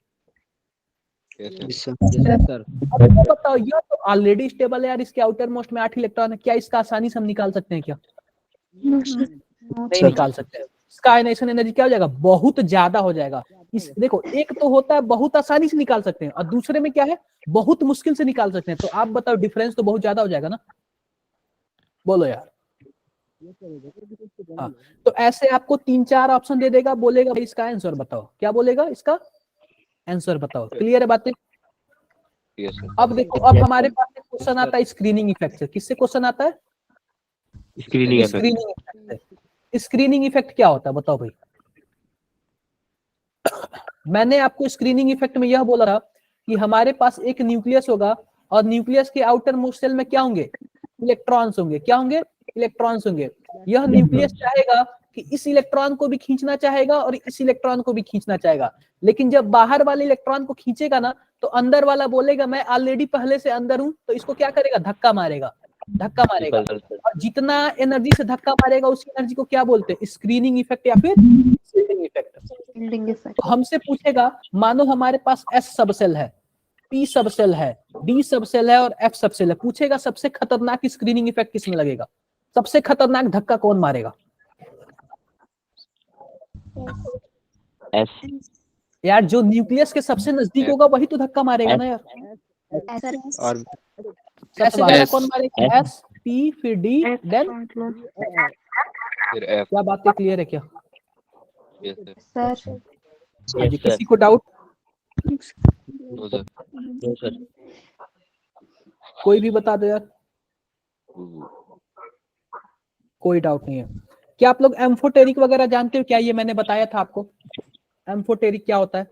सर। अब ये बताओ, यह तो ऑलरेडी स्टेबल है यार, इसके आउटर मोस्ट में 8 इलेक्ट्रॉन है, क्या इसका आसानी से हम निकाल सकते हैं क्या? नहीं निकाल सकते। इसका आयनाइजेशन एनर्जी क्या हो जाएगा? बहुत ज्यादा हो जाएगा। इस देखो, एक तो होता है बहुत आसानी से निकाल सकते हैं और दूसरे में क्या है, बहुत मुश्किल से निकाल सकते हैं। तो आप बताओ, डिफरेंस तो बहुत ज्यादा हो जाएगा ना। बोलो यार। हाँ, तो ऐसे आपको 3-4 ऑप्शन दे देगा, बोलेगा भाई इसका आंसर बताओ। क्या बोलेगा? इसका आंसर बताओ। क्लियर है बातें? अब देखो, अब हमारे पास एक क्वेश्चन आता है स्क्रीनिंग इफेक्ट से। किससे क्वेश्चन आता है? Screening screening effect. Screening effect क्या होता है बताओ भाई। मैंने आपको स्क्रीनिंग इफेक्ट में यह बोला था कि हमारे पास एक न्यूक्लियस होगा और न्यूक्लियस के आउटर मोस्ट सेल में क्या होंगे? इलेक्ट्रॉन्स होंगे। क्या होंगे? इलेक्ट्रॉन्स होंगे। यह न्यूक्लियस चाहेगा कि इस इलेक्ट्रॉन को भी खींचना चाहेगा और इस इलेक्ट्रॉन को भी खींचना चाहेगा, लेकिन जब बाहर वाले इलेक्ट्रॉन को खींचेगा ना तो अंदर वाला बोलेगा मैं ऑलरेडी पहले से अंदर हूं, तो इसको क्या करेगा? धक्का मारेगा। धक्का मारेगा और जितना एनर्जी से धक्का मारेगा उसी एनर्जी को क्या बोलते हैं? स्क्रीनिंग इफेक्ट या फिर शील्डिंग इफेक्ट। तो हमसे पूछेगा, मानो हमारे पास S सबसेल है, P सबसेल है, D सबसेल है और F सबसेल है। पूछेगा सबसे खतरनाक स्क्रीनिंग इफेक्ट किसमें लगेगा? सबसे खतरनाक धक्का कौन मारेगा? S। यार जो न्यूक्लियस के सबसे नजदीक होगा वही तो धक्का मारेगा ना यार। और सबसे ज्यादा कौन मारेगा? S, P, फिर D, देन क्या बातें क्लियर है क्या? सर। हाँ जी, किसी को डाउट? कोई भी बता दो यार। कोई डाउट नहीं है। क्या आप लोग एम्फोटेरिक वगैरह जानते हो? क्या ये मैंने बताया था आपको? एम्फोटेरिक क्या होता है?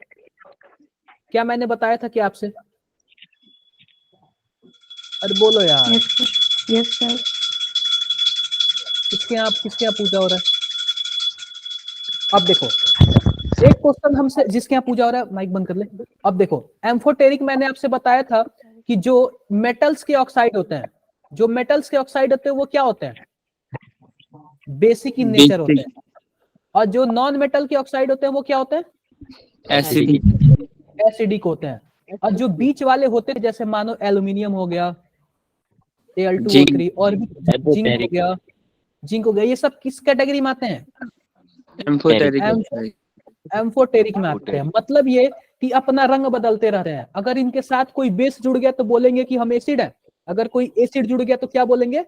क्या मैंने बताया था कि आपसे? अरे बोलो यार। Yes sir. किसके यहाँ पूजा हो रहा है? अब देखो, एक क्वेश्चन हमसे, जिसके यहाँ पूजा हो रहा है माइक बंद कर ले। अब देखो, एम्फोटेरिक मैंने आपसे बताया था कि जो मेटल्स के ऑक्साइड होते हैं, जो मेटल्स के ऑक्साइड होते हैं वो क्या होते हैं? बेसिक इन नेचर होते हैं। और जो नॉन मेटल के ऑक्साइड होते हैं वो क्या होते हैं? एसिडिक होते हैं। और जो बीच वाले होते हैं, जैसे मानो एल्यूमिनियम हो गया, Al2O3, और भी जिंक हो गया, ये सब किस कैटेगरी में आते हैं? एम्फोटेरिक में आते हैं। मतलब ये कि अपना रंग बदलते रहते हैं। अगर इनके साथ कोई बेस जुड़ गया तो बोलेंगे कि हम एसिड है, अगर कोई एसिड जुड़ गया तो क्या बोलेंगे?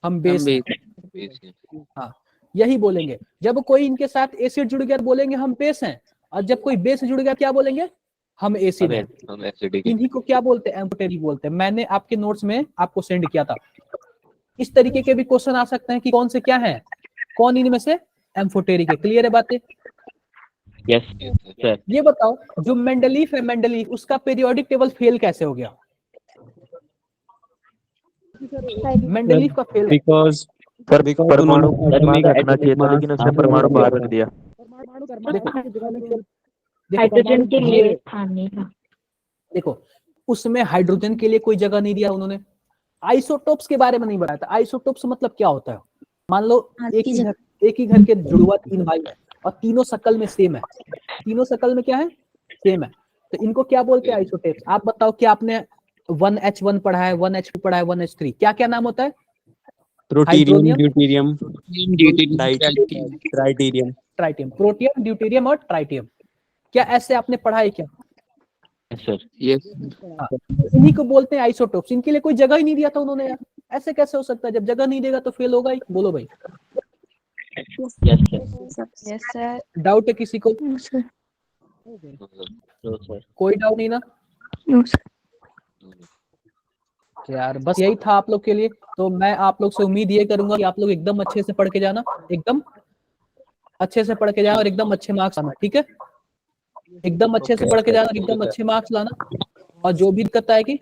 हम बेस हैं। हाँ, यही बोलेंगे। जब कोई इनके साथ एसिड जुड़ गया तो बोलेंगे हम बेस हैं, और जब कोई बेस जुड़ गया क्या बोलेंगे? हम एसिड हैं। इन्हीं को क्या बोलते हैं? एम्फोटेरिक बोलते हैं। मैंने आपके नोट्स में आपको सेंड किया था। इस तरीके के भी क्वेश्चन आ सकते हैं कि कौन से क्या है, कौन इनमें से एम्फोटेरिक है। क्लियर है बातें? Yes sir. ये बताओ, जो मेंडलीफ है, मेंडलीफ, उसका पीरियोडिक टेबल फेल कैसे हो गया? मेंडलीफ का फेल बिकॉज परमाणु नहीं घटना चाहिए था, लेकिन उसने परमाणु बाहर रख दिया। हाइड्रोजन के लिए था नहीं था। देखो, उसमें हाइड्रोजन के लिए कोई जगह नहीं दिया उन्होंने। आइसोटोप्स के बारे में नहीं बताया था। आइसोटोप्स मतलब क्या होता है? मान लो एक ही घर के जुड़वा 3 भाई है और तीनों शकल में सेम है। तीनों शकल में क्या है? सेम है। तो इनको क्या बोलते हैं? आइसोटोप्स। आप बताओ, क्या आपने 1H1 पढ़ा है, 1H2 पढ़ा है, 1H3? क्या क्या नाम होता है? Protium, deuterium, tritium. Tritium, protium, deuterium और ट्राइटियम। क्या ऐसे आपने पढ़ा है क्या? Sir yes. हाँ, इन्हीं को बोलते हैं आइसोटोप्स। इनके लिए कोई जगह ही नहीं दिया था उन्होंने यार। ऐसे कैसे हो सकता है? जब जगह नहीं देगा तो फेल होगा ही। बोलो भाई। Yes sir. डाउट है किसी को? कोई डाउट नहीं ना? यार बस यही था आप लोग के लिए। तो मैं आप लोग से उम्मीद ये करूंगा कि आप लोग एकदम अच्छे से पढ़ के जाना, एकदम अच्छे से पढ़ के जाना और एकदम अच्छे मार्क्स आना। ठीक है? एकदम अच्छे से पढ़ के जाना, एकदम अच्छे मार्क्स लाना। और जो भी दिक्कत आएगी